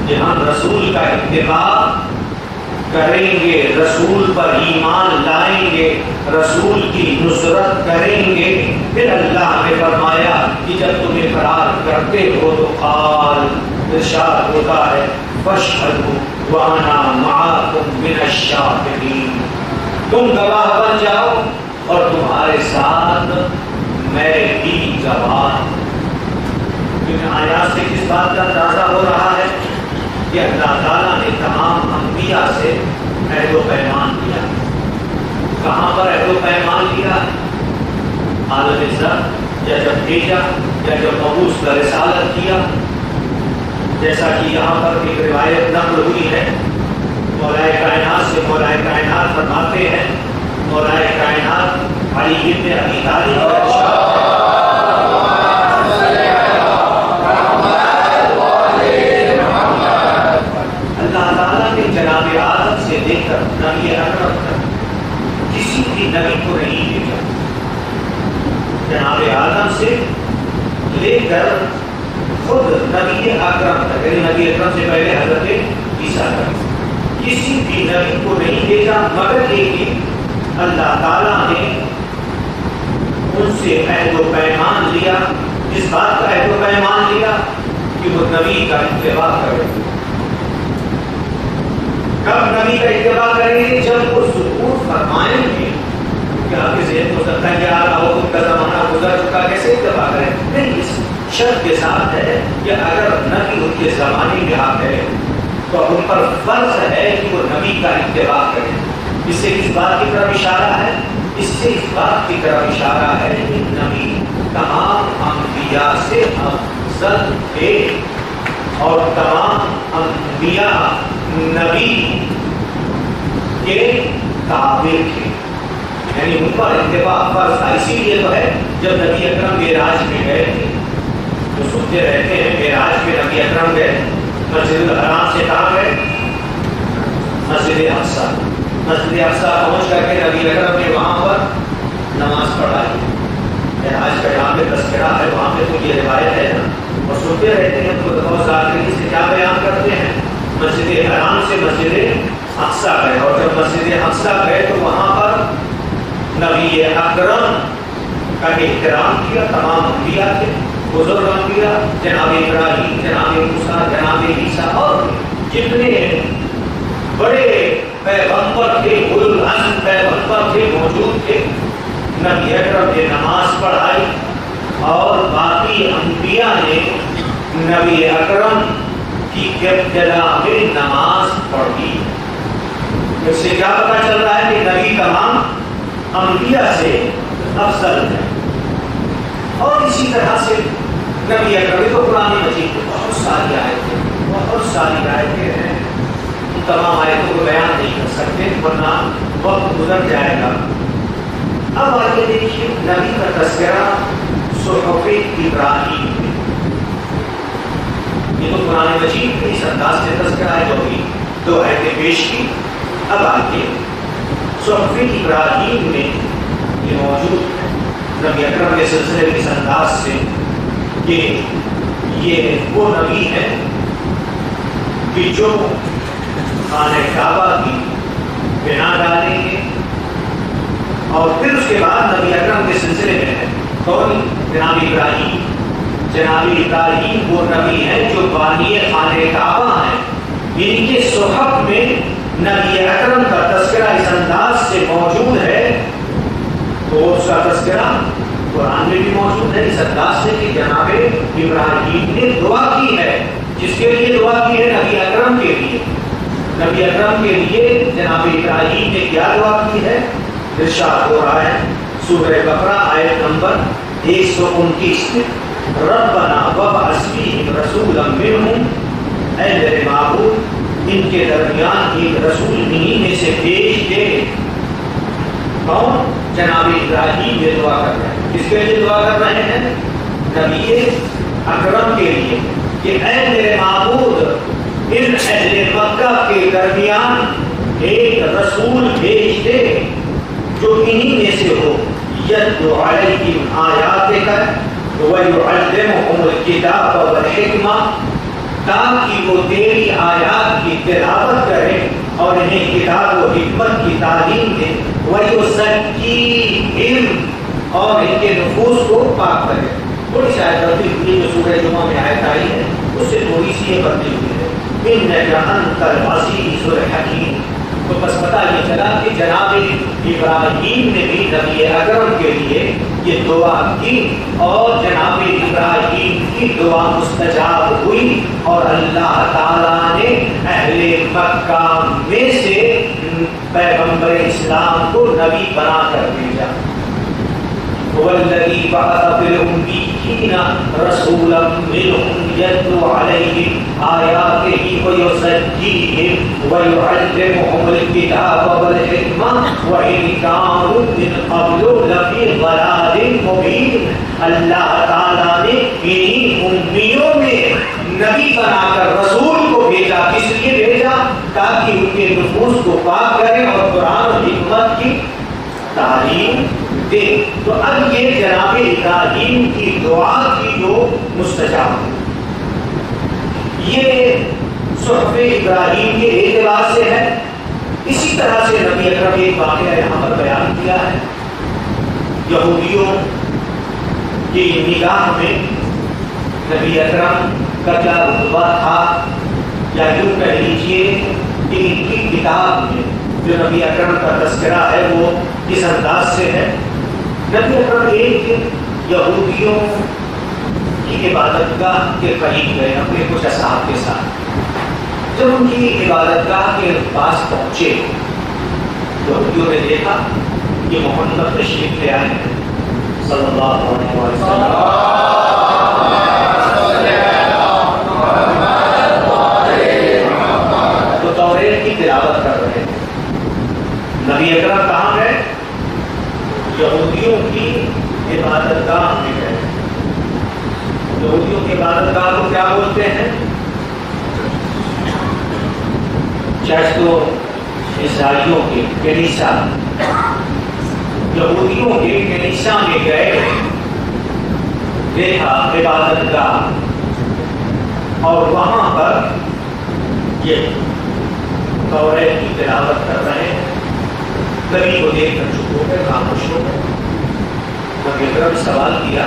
کہ ہم رسول کا اتباع کریں گے، رسول پر ایمان لائیں گے، رسول کی نصرت کریں گے۔ پھر اللہ نے فرمایا کہ جب تم اقرار کرتے ہو تو قال، ارشاد ہوتا ہے فاشهدوا وانا معكم من الشاهدین، تم گواہ بن جاؤ اور تمہارے ساتھ میں بھی گواہ ہوں۔ کیونکہ آیات سے کس بات کا اندازہ ہو رہا ہے کہ اللہ تعالیٰ نے تمام انبیاء سے عہد و پیمان کیا۔ کہاں پر عہد و پیمان کیا؟ عالم زر، یا جب بھیجا، یا جب مبعوث کا رسالت کیا۔ جیسا کہ یہاں پر ایک روایت نقل ہوئی ہے، مولائے کائنات سے مولائے کائنات فرماتے ہیں، مولائے کائنات علی بن ابی طالب کا ارشاد اللہ تعالیٰ نے جناب آدم سے لے کر نبی اکرم تک کسی بھی نبی کو نہیں بھیجا۔ جناب آدم سے لے کر خود نبی اکرم تک، یعنی نبی اکرم سے پہلے حضرت عیسیٰ تک کسی بھی نبی کو نہیں بھیجا، مگر لیکن اللہ تعالیٰ نے ان سے عہد و پیمان لیا۔ اس بات کا عہد و پیمان لیا کہ وہ نبی کا اتباع کرے۔ کب نبی کا اتباع کریں گے؟ جب وہ ظہور فرمائیں گے۔ کیا آپ کے ذہن ہو سکتا ہے کہ آ رہا ہو ان کا زمانہ گزر چکا، کیسے اتباع کریں؟ نہیں، اس شرط کے ساتھ ہے کہ اگر نبی ان کے زمانے میں آ گئے تو ان پر فرض ہے کہ وہ نبی کا اتباع کریں۔ اس سے کس بات کی طرف اشارہ ہے؟ اس سے اس بات کی طرف اشارہ ہے کہ نبی تمام انبیاء سے افضل تھے اور تمام انبیاء نبی کے تابع تھے، یعنی ان پر اتباع فرض تھا۔ اسی لیے تو ہے جب نبی اکرم معراج میں گئے تھے تو سنتے رہتے ہیں معراج میں نبی اکرم گئے، مسجد الحرام سے کہاں گئے؟ مسجد اقصی۔ مسجد اقصی پہنچ کر کے نبی اکرم نے وہاں پر نماز پڑھائی۔ معراج کا جہاں پہ تذکرہ ہے وہاں پہ تو یہ روایت ہے نا، اور سنتے رہتے ہیں تو بہت سارے سے کیا بیان کرتے ہیں؟ مسجد حرام سے مسجد اقصی گئے، اور جب مسجد اقصی گئے تو وہاں پر نبی اکرم کا احترام کیا۔ تمام انبیاء تھے، بزرگ انبیاء، جناب ابراہیم، جناب موسیٰ، جناب عیسیٰ، اور جتنے بڑے پیغمبر تھے، اولو العزم پیغمبر تھے موجود تھے۔ نبی اکرم نے نماز پڑھائی اور باقی انبیاء نے نبی اکرم کی ابتدا میں نماز پڑھی۔ اس سے کیا پتہ چل رہا ہے کہ نبی تمام انبیاء سے افضل ہے۔ اور اسی طرح سے نبی اکرم تو قرآن مجید میں بہت ساری آیتیں ہیں، ان تمام آیتوں کو بیان نہیں کر سکتے ورنہ وقت گزر جائے گا۔ اب آگے دیکھیے نبی کا تذکرہ صحف ابراہیم میں، یہ تو قرآن مجید کے اس انداز سے تذکرہ ہے جو بھی دو آیتیں پیش کی۔ اب آگے صحف ابراہیم میں یہ موجود ہے نبی اکرم کے سلسلے میں اس انداز سے کہ یہ وہ نبی ہے کہ جو خانہ کعبہ کی بنا ڈالیں گے، اور پھر اس کے بعد نبی اکرم کے سلسلے میں ہے کون؟ جناب ابراہیم۔ جناب ابراہیم وہ نبی ہے جو بانی خانہ کعبہ ہیں، ان کے صحف میں نبی اکرم کا تذکرہ اس انداز سے موجود ہے، تو اس کا تذکرہ قرآن میں بھی موجود ہے اس انداز سے کہ جناب ابراہیم نے دعا کی ہے۔ جس کے لیے دعا کی ہے؟ نبی اکرم کے لیے۔ نبی اکرم کے لیے جناب ابراہیم نے کیا دعا کی ہے؟ ارشاد ہو رہا ہے سورہ بقرہ آیت نمبر 129 میں، ربنا وابعث فیہم رسولا منہم، اے میرے معبود ان کے درمیان ایک رسول انہی میں سے بھیج دے۔ کون؟ جناب ابراہیم یہ دعا کر رہے ہیں۔ کس کے لیے دعا کر رہے ہیں؟ نبی اکرم کے لیے کہ اے میرے معبود ان اہل مکہ کے درمیان ایک رسول بھیج دے جو انہی میں سے ہو، یتلو علیہم آیاتک ویعلمہم الکتاب والحکمہ، تاکہ وہ تیری آیات کی تلاوت کرے اور انہیں کتاب و حکمت کی تعلیم دے، وَيُزَكِّيهِمْ، اور ان کے نفوس کو پاک کرے۔ تھوڑی سی آیت بدلی ہوئی جو سورہ جمعہ میں آیت آئی ہے اس سے تھوڑی سی یہ بدلی ہوئی ہے۔ انک انت العزیز الحکیم۔ تو بس پتہ یہ چلا کہ جناب ابراہیم نے بھی نبی اکرم کے لیے یہ دعا کی اور جناب ابراہیم کی دعا مستجاب ہوئی اور اللہ تعالیٰ نے اہل مکہ میں سے پیغمبر اسلام کو نبی بنا کر بھیجا۔ والذی بعث فی الأمیین رسولا منہم یتلو علیہم آیاتہ ویزکیہم ویعلمہم الکتاب والحکمہ وإن کانوا من قبل لفی ضلال مبین۔ اللہ تعالیٰ نے انہی امیوں میں نبی بنا کر رسول کو بھیجا۔ کس لیے بھیجا؟ تاکہ ان کے نفوس کو پاک کریں اور قرآن و حکمت کی تعلیم دے۔ تو اب یہ جناب ابراہیم کی دعا کی جو مستجاب ہے، یہ صحف ابراہیم کے اعتبار سے ہے۔ اسی طرح سے نبی اکرم ایک واقعہ یہاں پر بیان کیا ہے۔ یہودیوں کی نگاہ میں نبی اکرم کا کیا رتبہ تھا، یا یوں کہہ لیجیے کہ ان کی کتاب میں جو نبی اکرم کا تذکرہ ہے وہ اس انداز سے ہے۔ نبی اکرم ایک یہودیوں کی عبادت گاہ کے قریب گئے اپنے کچھ اصحاب کے ساتھ۔ جب ان کی عبادت گاہ کے پاس پہنچے، یہودیوں نے دیکھا کہ محمد تشریف لے آئے ہیں صلی اللہ علیہ وسلم، تو توریت کی تلاوت کر رہے تھے۔ نبی اکرم کہاں گئے؟ یہودیوں کی عبادت گاہ میں گئے۔ یہودیوں کی عبادت گاہ کو کیا بولتے ہیں؟ چرچ تو عیسائیوں کے کنیسا، یہودیوں کے کنیسا میں گئے، دیکھا عبادت گاہ، اور وہاں پر یہ توریت کی تلاوت کر رہے ہیں۔ نبی کو دیکھ کر چپ ہو گئے، خاموش ہو گئے۔ نبی اکرم سوال کیا،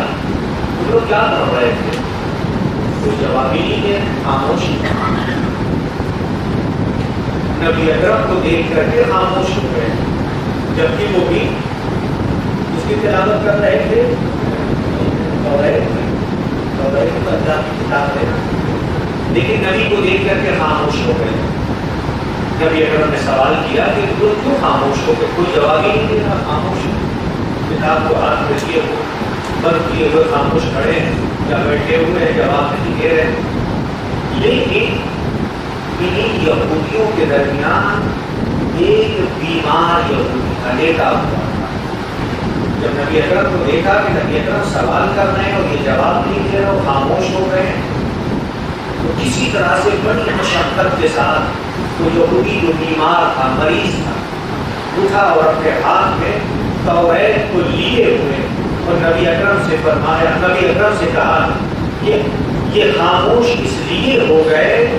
تم لوگ کیا کر رہے تھے؟ کوئی جواب ہی نہیں دیا، خاموش۔ نبی اکرم کو دیکھ کر کے خاموش ہو گئے، جبکہ وہ بھی اس کی تلاوت کر رہے تھے۔ توریت تو اللہ کی کتاب ہے، لیکن نبی کو دیکھ کر کے خاموش ہو گئے۔ نبی اکرم نے سوال کیا کہ تم لوگ کیوں خاموش ہو گئے؟ کوئی جواب ہی نہیں دیا، خاموش۔ کتاب کو ہاتھ میں لیے بند کیے ہوئے خاموش کھڑے ہیں یا بیٹھے ہوئے ہیں، جواب نہیں دے رہے۔ لیکن انہیں یہودیوں کے درمیان ایک بیمار یہودی تھا، لیٹا ہوا تھا۔ جب نبی اکرم کو دیکھا کہ نبی اکرم سوال کر رہے ہیں اور یہ جواب نہیں دے رہے اور خاموش ہو گئے ہیں، تو کسی طرح سے بڑی مشقت کے ساتھ وہ یہودی جو بیمار تھا، مریض تھا، اٹھا اور اپنے ہاتھ میں توریت کو لیے ہوئے اور نبی اکرم سے فرمایا، نبی اکرم سے کہا کہ یہ خاموش اس لیے ہو گئے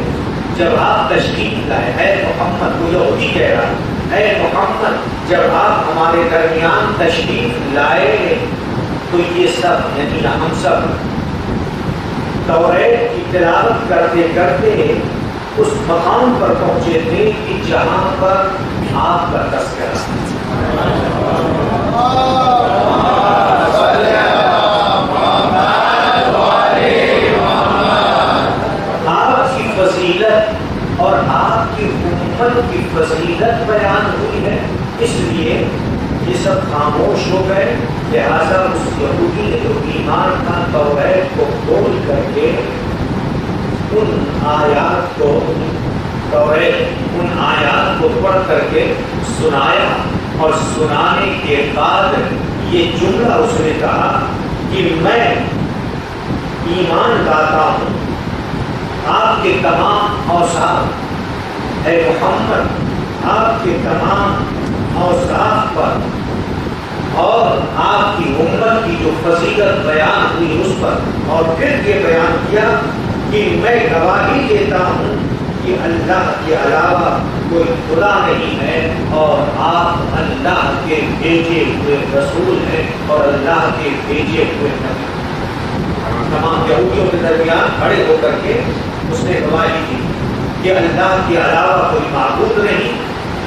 جب آپ تشریف لائے۔ اے محمد، وہ یہودی کہہ رہا، اے محمد جب آپ ہمارے درمیان تشریف لائے تو یہ سب یعنی ہم سب توریت کی تلاوت کرتے کرتے اس مقام پر پہنچے تھے کہ جہاں پر آپ کا تذکرہ، آپ کی فضیلت اور آپ کی امت کی فضیلت بیان ہوئی ہے۔ اس لیے یہ سب خاموش ہو گئے۔ لہذا اس یہودی نے جو بیمار تھا، توریت کو کھول کر کے ان آیات کو پڑھ کر کے سنایا، اور سنانے کے بعد یہ جملہ اس نے کہا کہ میں ایمان لاتا ہوں آپ کے تمام اوصاف، اے محمد آپ کے تمام اوصاف پر اور آپ کی امت کی جو فضیلت بیان ہوئی اس پر، اور پھر یہ بیان کیا کہ میں گواہی دیتا ہوں کہ اللہ کے علاوہ کوئی خدا نہیں ہے اور آپ اللہ کے بھیجے ہوئے رسول ہیں اور اللہ کے بھیجے ہوئے نبی۔ تمام یہودیوں کے درمیان کھڑے ہو کر کے اس نے گواہی دی کہ اللہ کے علاوہ کوئی معبود نہیں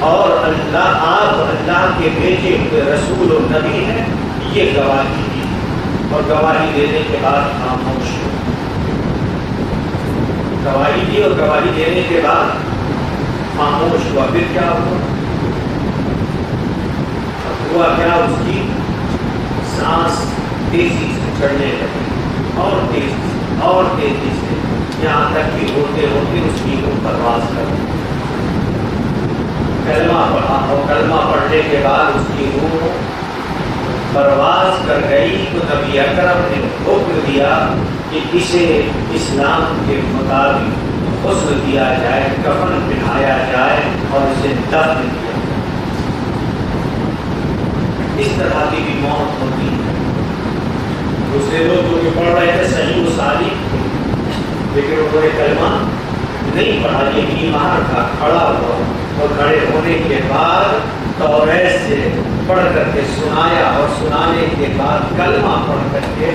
اور آپ اللہ کے بھیجے ہوئے رسول و نبی ہیں، یہ گواہی دی اور گواہی دینے کے بعد خاموش ہو. گواہی دی اور گواہی دینے کے بعد خاموش ہوا. پھر کیا ہوا کیا؟ اس کی سانس تیزی سے چڑھنے لگی اور تیزی سے، یہاں تک کہ ہوتے ہوتے اس کی روح پرواز کر گئی. کلمہ پڑھا اور کلمہ پڑھنے کے بعد اس کی روح پرواز کر گئی تو نبی اکرم نے حکم دیا کہ اسے اسلام کے مطابق غسل دیا جائے، کفن پہنایا جائے اور اسے دفن کیا جائے. اس طرح کی بھی موت ہوتی ہے. دوسرے لوگ جو کہ پڑھ رہے تھے صحیح مسالی لیکن انہوں نے کلمہ نہیں پڑھا، یہ بیمار تھا، کھڑا ہوا اور کھڑے ہونے کے بعد توریت سے پڑھ کر کے سنایا اور سنانے کے بعد کلمہ پڑھ کر کے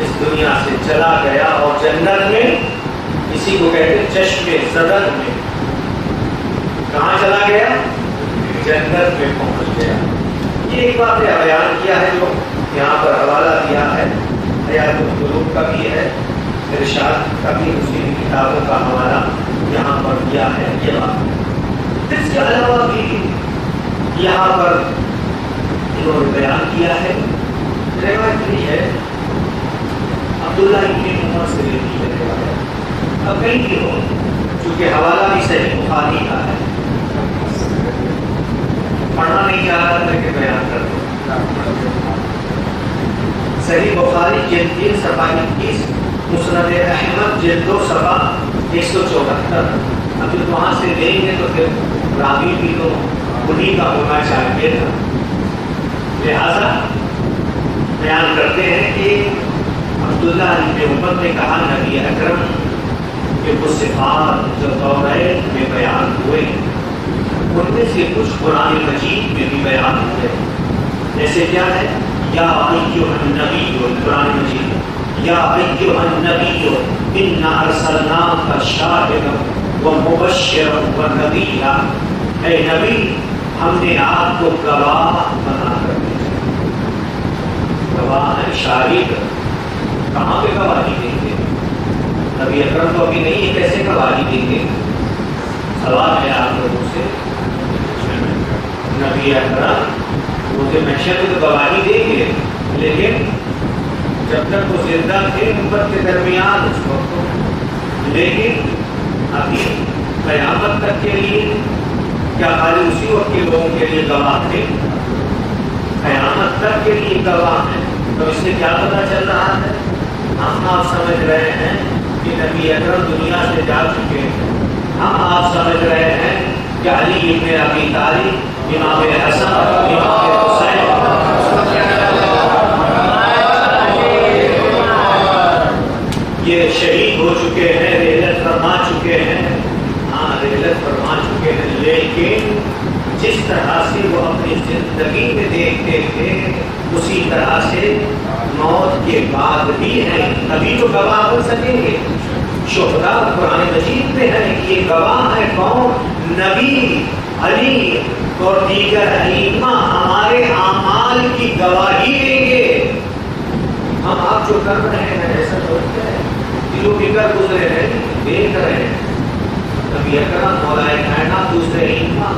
اس دنیا سے چلا گیا اور جنت میں، اسی کو کہتے ہیں چشمے زدن میں، کہاں چلا گیا؟ جنت میں پہنچ گیا. یہ ایک واقعہ بیان کیا ہے جو یہاں پر حوالہ دیا ہے، حیات القلوب کا بھی ہے، ارشاد کا بھی، اسی کتابوں کا حوالہ یہاں پر دیا ہے. یہ بات اس کے علاوہ بھی یہاں پر انہوں نے بیان کیا ہے. روایت یہ ہے عبداللہ ابن عمر سے لیتی ہے روایت، اب کہیں بھی ہو چونکہ حوالہ بھی صحیح بخاری کا ہے، پڑھنا نہیں چاہ رہا تھا کہ بیان کر دوں. صحیح بخاری جلد 3 صفحہ 21، مسند احمد جلد 2 صفحہ 174. اب جب وہاں سے لیں گے تو پھر راوی بھی تو انہیں کا ہونا چاہیے تھا. لہذا بیان کرتے ہیں کہ عبداللہ ابن عمر نے کہا نبی اکرم کہ وہ صفات جو توریت میں بیان ہوئے ان میں سے کچھ قرآن مجید میں بھی بیان ہوئے. جیسے کیا ہے؟ یا ایھا النبی، قرآن مجید، یا ایھا النبی انا ارسلناک شاہدا ومبشرا ونذیرا، اے نبی ہم نے آپ کو گواہ بنا کر بھیجا. گواہ ہے، شاہد. کہاں پہ گواہی دیں گے؟ نبی اکرم تو ابھی نہیں ہے، کیسے گواہی دیں گے؟ سوال ہے آپ لوگوں سے. نبی اکرم مجھے محشر میں تو گواہی دیں گے لیکن جب تک وہ زندہ تھے امت کے درمیان اس وقت، لیکن ابھی قیامت تک کے لیے کیا خالی اسی وقت کے لوگوں کے لیے گواہ تھے؟ قیامت تک کے لیے گواہ ہیں. تو اس سے کیا پتہ چل رہا ہے؟ ہم آپ سمجھ رہے ہیں کہ نبی اکرم دنیا سے جا چکے ہیں. ہم آپ سمجھ رہے ہیں کہ علی ابن ابی طالب، امام حسن، امام حسین یہ شہید ہو چکے ہیں، رحلت فرما چکے ہیں. ہاں رحلت فرما چکے ہیں، لیکن جس طرح سے وہ اپنی زندگی میں دیکھتے تھے اسی طرح سے موت کے بعد بھی ہیں. ابھی تو گواہ ہو سکیں گے. شہداء قرآن مجید میں ہے، یہ گواہ ہے کون؟ نبی، علی اور دیگر ائمہ ہمارے اعمال کی گواہی دیں گے. ہم آپ جو کر رہے ہیں ایسا سوچتے ہیں، جو بھی کر گزرے ہیں دیکھ رہے ہیں. نبی اکرم، مولا کائنات، دوسرے ائمہ،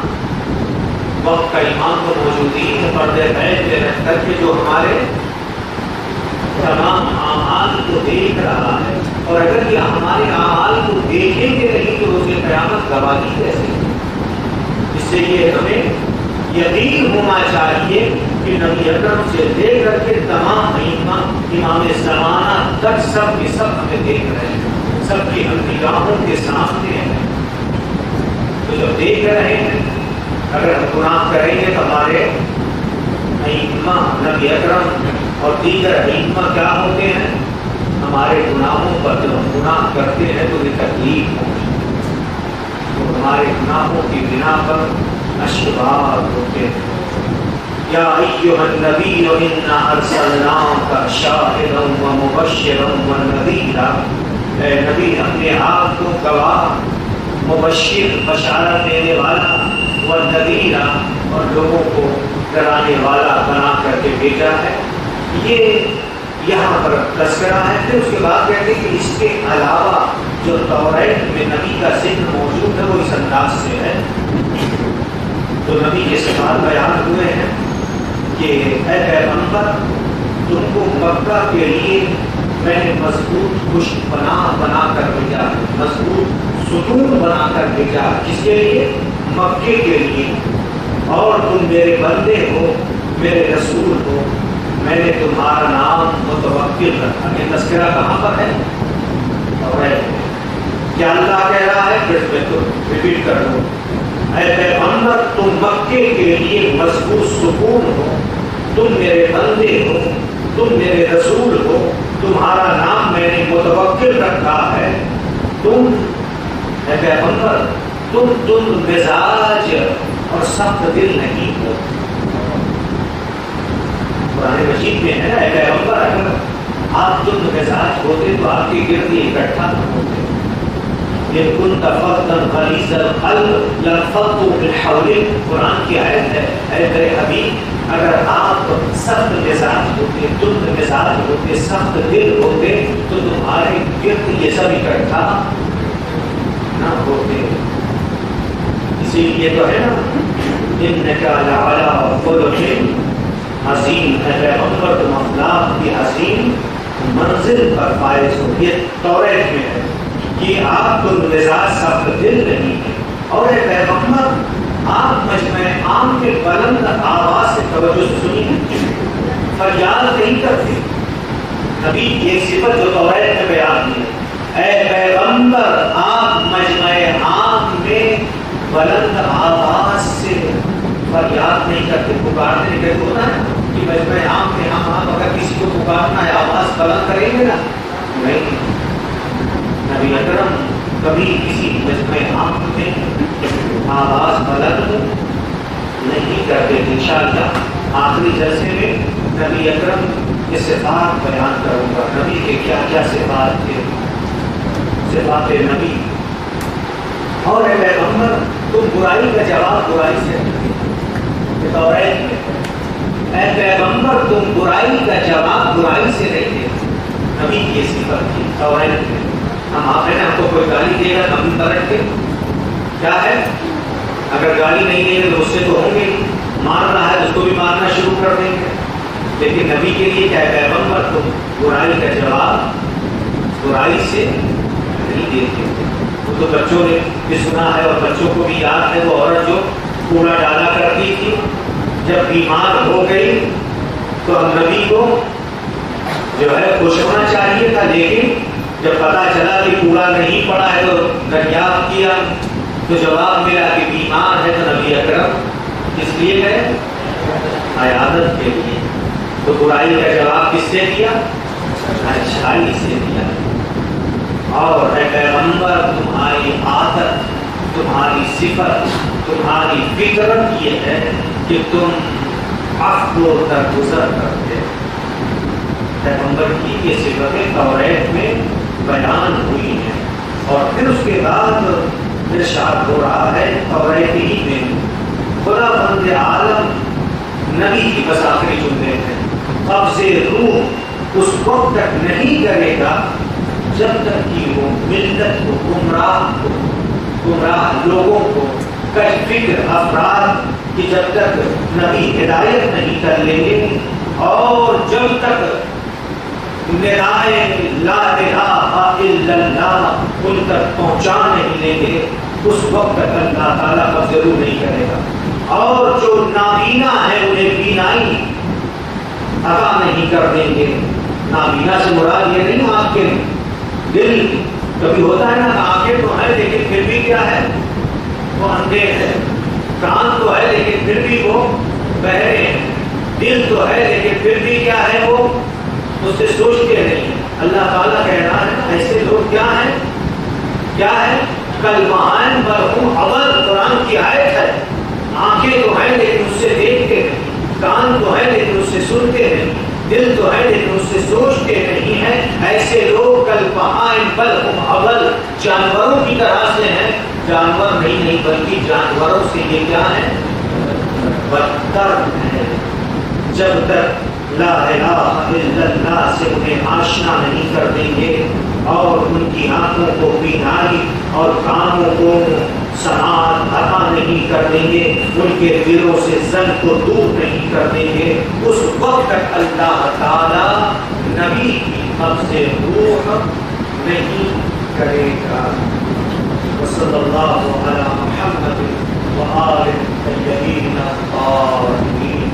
وقت کا امام تو موجودین ہے پردے بیت میں رہ کر کے جو ہمارے تمام اعمال کو دیکھ رہا ہے. اور اگر یہ ہمارے اعمال کو دیکھیں گے نہیں تو روز قیامت گواہی کیسے؟ اس سے یہ ہمیں یقین ہونا چاہیے کہ نبی اکرم سے لے کر کے تمام ائمہ، امام زمانہ تک سب کے سب ہمیں دیکھ رہے ہیں، سب کی ہم نگاہوں کے سامنے ہیں. تو جب دیکھ رہے ہیں اگر ہم گناہ کریں گے تو ہمارے ائمہ، نبی اکرم اور دیگر ائمہ کیا ہوتے ہیں؟ ہمارے گناہوں پر جب ہم گناہ کرتے ہیں تو یہ تکلیف ہوتی ہے، تو ہمارے گناہوں کی بنا پر اشتباہات ہوتے ہیں. یا ایھا النبی انا ارسلناک شاہدا ومبشرا ونذیرا، اے نبی ہم نے آپ کو گواہ مبشر بشارت دینے والا، والنذیر اور لوگوں کو ڈرانے والا بنا کر کے بھیجا ہے۔ یہ یہاں پر تذکرہ ہے۔ پھر اس کے بعد کہتے ہیں کہ اس کے علاوہ جو توریت میں نبی کا ذکر موجود ہے وہ اس انداز سے ہے، تو نبی کے صفات بیان ہوئے ہیں کہ اے پیغمبر، تم کو مکہ کے لیے میں نے مضبوط پشت بنا کر بھیجا، مضبوط ستون بنا کر بھیجا، کس کے لیے؟ مکے کے لیے، اور تم میرے بندے ہو، میرے رسول ہو، میں نے تمہارا نام متوکل رکھا۔ یہ تذکرہ کہاں پر ہے؟ اور کیا اللہ کہہ رہا ہے؟ پھر میں تو ریپیٹ کر دوں، اے پیغمبر، تم مکے کے لیے مضبوط ستون ہو، تم میرے بندے ہو، تم میرے رسول ہو، تمہارا نام میں نے متوکل رکھا ہے۔ تم اے پیغمبر، تم مزاج اور سخت دل نہیں ہو۔ قرآن مجید میں ہے نا، اے پیغمبر، اگر آپ تم مزاج ہوتے تو آپ کے گرد اکٹھا نہ ہوتے۔ ان كنت فظا غليظ القلب لانفضوا من حولك، قرآن کی آیت ہے۔ اے میرے حبیب، اگر آپ سخت مزاج ہوتے، تند مزاج ہوتے، سخت دل ہوتے تو تمہارے گرد یہ سب اکٹھا نہ ہوتے۔ اسی لیے تو ہے نا، انک لعلی خلق عظیم، اے پیغمبر تم اخلاق کی عظیم منزل پر فائز ہو۔ یہ توریت میں ہے کہ آپ کو مزاج سخت دل نہیں ہے، اور اے پیغمبر آپ مجمع عام کے بلند آواز سے توجہ سنیے، فریاد نہیں کرتے۔ نبی کی ایک صفت جو توریت میں بیان کی ہے، اے پیغمبر آپ مجمع عام میں بلند آواز سے فریاد نہیں کرتے، پکارتے نہیں کرتے۔ ہوتا ہے کہ مجمع عام میں ہم اگر کسی کو پکارنا ہے آواز بلند کریں گے نا؟ نہیں، نبی اکرم کبھی کسی مجمع عام میں آواز بلند نہیں کرتے۔ انشاءاللہ آخری جلسے میں نبی اکرم کے صفات بیان کروں گا، نبی کے کیا کیا صفات تھے، صفات نبی۔ اور اے پیغمبر تم برائی کا جواب برائی سے دیتے، توریت میں اے پیغمبر تم برائی کا جواب برائی سے نہیں دیتے، نبی کی صفت تھی توریت میں۔ ہم آپ ہیں، ہم کو کوئی گالی دے گا تو ہم پلٹ کے کیا ہے، اگر گالی نہیں دے گا تو اس سے تو ہوں گے، مار رہا ہے اس کو بھی مارنا شروع کر دیں گے۔ لیکن نبی کے لیے کیا ہے، پیغمبر تم برائی کا جواب برائی سے نہیں دیتے۔ وہ تو بچوں نے بھی سنا ہے اور بچوں کو بھی یاد ہے، وہ عورت جو کوڑا ڈالا کرتی تھی، جب بیمار ہو گئی تو ہم نبی کو جو ہے خوش ہونا چاہیے تھا، لیکن جب پتا چلا کہ کوڑا نہیں پڑا ہے تو دریافت کیا تو جواب ملا کہ بیمار ہے، تو نبی اکرم اس لیے گئے عیادت کے لیے۔ تو برائی کا جواب کس سے دیا؟ اچھائی سے دیا۔ اور اے پیغمبر تمہاری عادت، تمہاری صفت، تمہاری فطرت یہ ہے کہ تم عفو و درگزر کرتے۔ پیغمبر کی یہ صفتیں توریت میں بیان ہوئی ہیں، اور پھر اس کے بعد ارشاد ہو رہا ہے توریت ہی میں خدا بند عالم نبی کی بس آخری جملے ہیں، قبض روح اس وقت تک نہیں کرے گا جب تک کہ وہ ملت کو گمراہ لوگوں کو کش فکر افراد کی جب تک نبی ہدایت نہیں کر لیں گے، اور جب تک ندائے لا الہ الا اللہ ان تک پہنچا نہیں لیں گے، اس وقت تک اللہ تعالیٰ قبض روح نہیں کرے گا۔ اور جو نابینا ہے انہیں بینائی عطا نہیں کر دیں گے۔ نابینا سے مراد یہ نہیں آپ کے دل، کبھی ہوتا ہے نا آنکھیں تو ہے لیکن پھر بھی کیا ہے، وہ اندھے ہیں، کان تو ہے لیکن پھر بھی وہ بہرے ہیں، دل تو ہے لیکن پھر بھی کیا ہے، وہ اس سے سوچتے نہیں۔ اللہ تعالیٰ کہہ رہا ہے ایسے لوگ کیا ہیں، کیا ہے، کلمہان برہم اول، قرآن کی آیت ہے، آنکھیں تو ہیں لیکن اس سے دیکھتے نہیں، کان تو ہے لیکن اس سے سنتے نہیں، دل تو ہے لیکن اس سے سوچتے نہیں ہیں. ایسے لوگ کل بہائم بل ہم اول جانوروں کی طرح سے ہیں. جانور نہیں بلکہ جانوروں سے یہ کیا ہے؟ بدتر ہے. جب تک لا الہ الا اللہ سے انہیں آشنا نہیں کر دیں گے اور ان کی آنکھوں کو بینائی اور کانوں کو سماعت عطا نہیں کر دیں گے، ان کے دلوں سے زن کو دور نہیں کر دیں گے، اس وقت تک اللہ تعالی نبی کی قبض روح نہیں کرے گا. وصلی اللہ علی محمد وآلہ الطیبین الطاہرین.